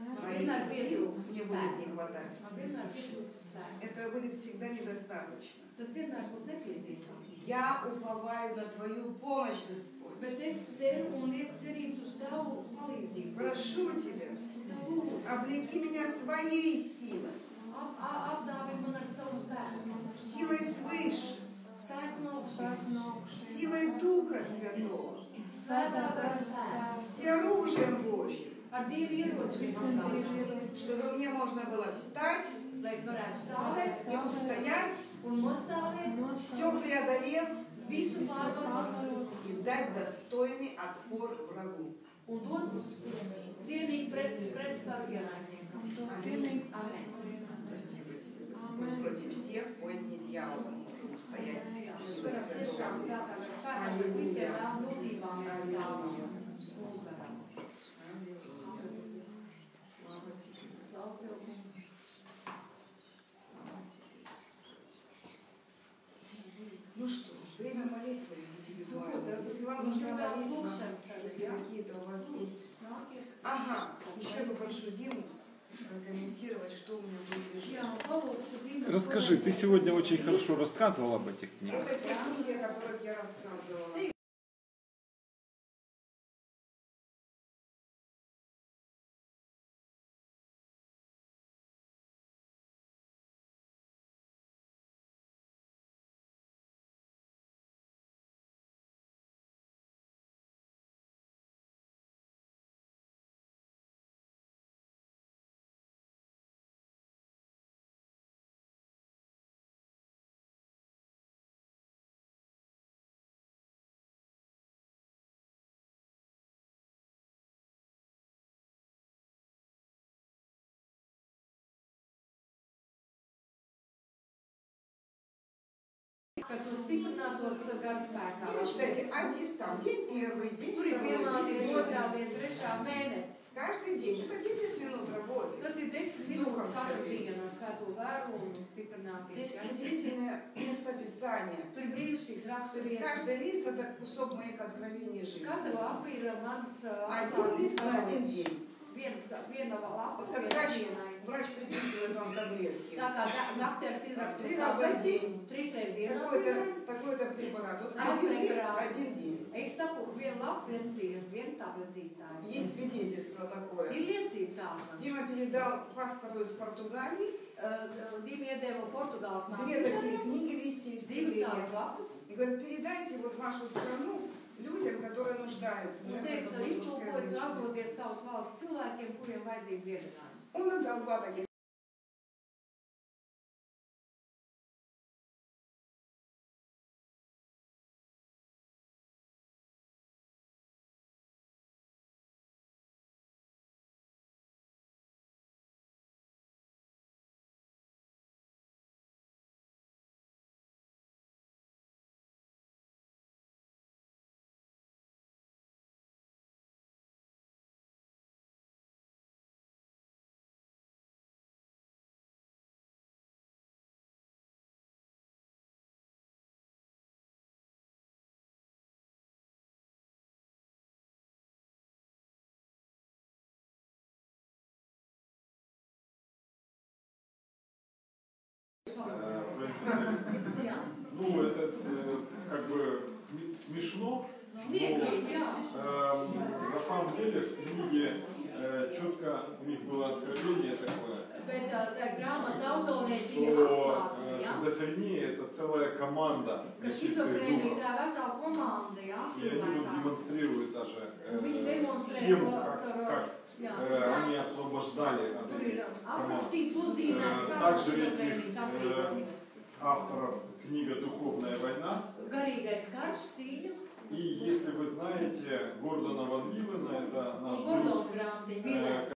man Моих vienmēr сил pietrūks мне будет не spēku. хватать. Man vienmēr pietrūks spēku. Это будет всегда недостаточно. Tas vienmēr būs nepietiekami. Я уповаю на Твою помощь, Господь. Bet es ceru un lieku cerības uz Tavu palīdzību. Прошу Тебя, Es Tev lūdzu, облеки меня своей силой, apdāvini man ar savu spēku. силой свыше, Spēku no augšas. силой Духа Святого, Svētā gara spēku. всеоружием Божьим, Ar Dievu ieroči visam dievu. чтобы мне можно было встать Lai es varētu stāvēt и устоять, un nostāvēt, все преодолев visu pārvarot и дать достойный отпор врагу. un dot cienīgi pretspēku ienaidniekam. Amen. Спасибо Тебе, Господь. Против всех поздний дьявола можем устоять. Силой Varam tiešām Святого. sākāt ar spēku, bet visiem vēl būtībām mēs stāvam. Uzvaram. Аллилуйя. Слава Тебе, Господь. Slavu Tev, Kungs. Слава Тебе, Господь. Ну что, время молитвы индивидуальной. Если вам нужна молитва, если какие-то у вас есть. Ага, еще попрошу Диму прокомментировать, что у меня будет лежать. Jā, palūkšu Dievu. Расскажи, ты сегодня очень хорошо рассказывал об этих книгах. Это те книги, о которых я рассказывала. Par to stiprinātos gadu spēkā. Ну, читайте, один там, день первый, день Tur ir pirmā второй, день diena, otrā третий. diena, trešā mēnesis. Каждый день, это 10 минут работы. Tas ir 10 minūtes katru dienu ar svēto garu un stiprināties. Здесь Ja? удивительное местописание. Tur ir brīnišķīgs То rakstu есть vietas. каждый лист это кусок моих откровений жизни. Katra lapa ir mans Один лист на один день. Viena lapa Вот как vienai. врач приписывает вам таблетки. Tā kā dakteris izraksta 3 раза в день. 3 reizes dienā. piemēram. Такой-то препарат. Вот один лист, один день. Es saku, viena lapa, viena diena, viena tabletītāja. Есть свидетельство такое. Ir liecība tāda. Дима передал пастору из Португалии Divi iedeva Portugāles 2 mācību. такие книги «Листья Divas исцеления». tādas lapas. И говорит, передайте вот вашу страну людям, которые нуждаются. Un teica, iztulkojiet un atdodiet savus valsts cilvēkiem, kuriem vajadzīgs dziedinājums. Он отдал 2 таких. Ну, это как бы смешно, Smieklīgi, jā. на самом деле в книге четко у них было откровение такое, Bet tā grāmatas autoriem что bija atklāsme, jā. шизофрения это целая komanda Ka нечистых šizofrēnija духов. tā vesela komanda, jā, И они тут cilvēkā. демонстрируют даже Viņi demonstrē схему, to, как jā, они освобождали от tur ir этих команд. aprakstīts uzīmēs, kā Также šizofrēnijas этих apzīmējums. авторов книга «Духовная война». Garīgais karš, cīņa. И если вы знаете Гордона Ван Ливена, это наш друг, Gordona grāmatiņa,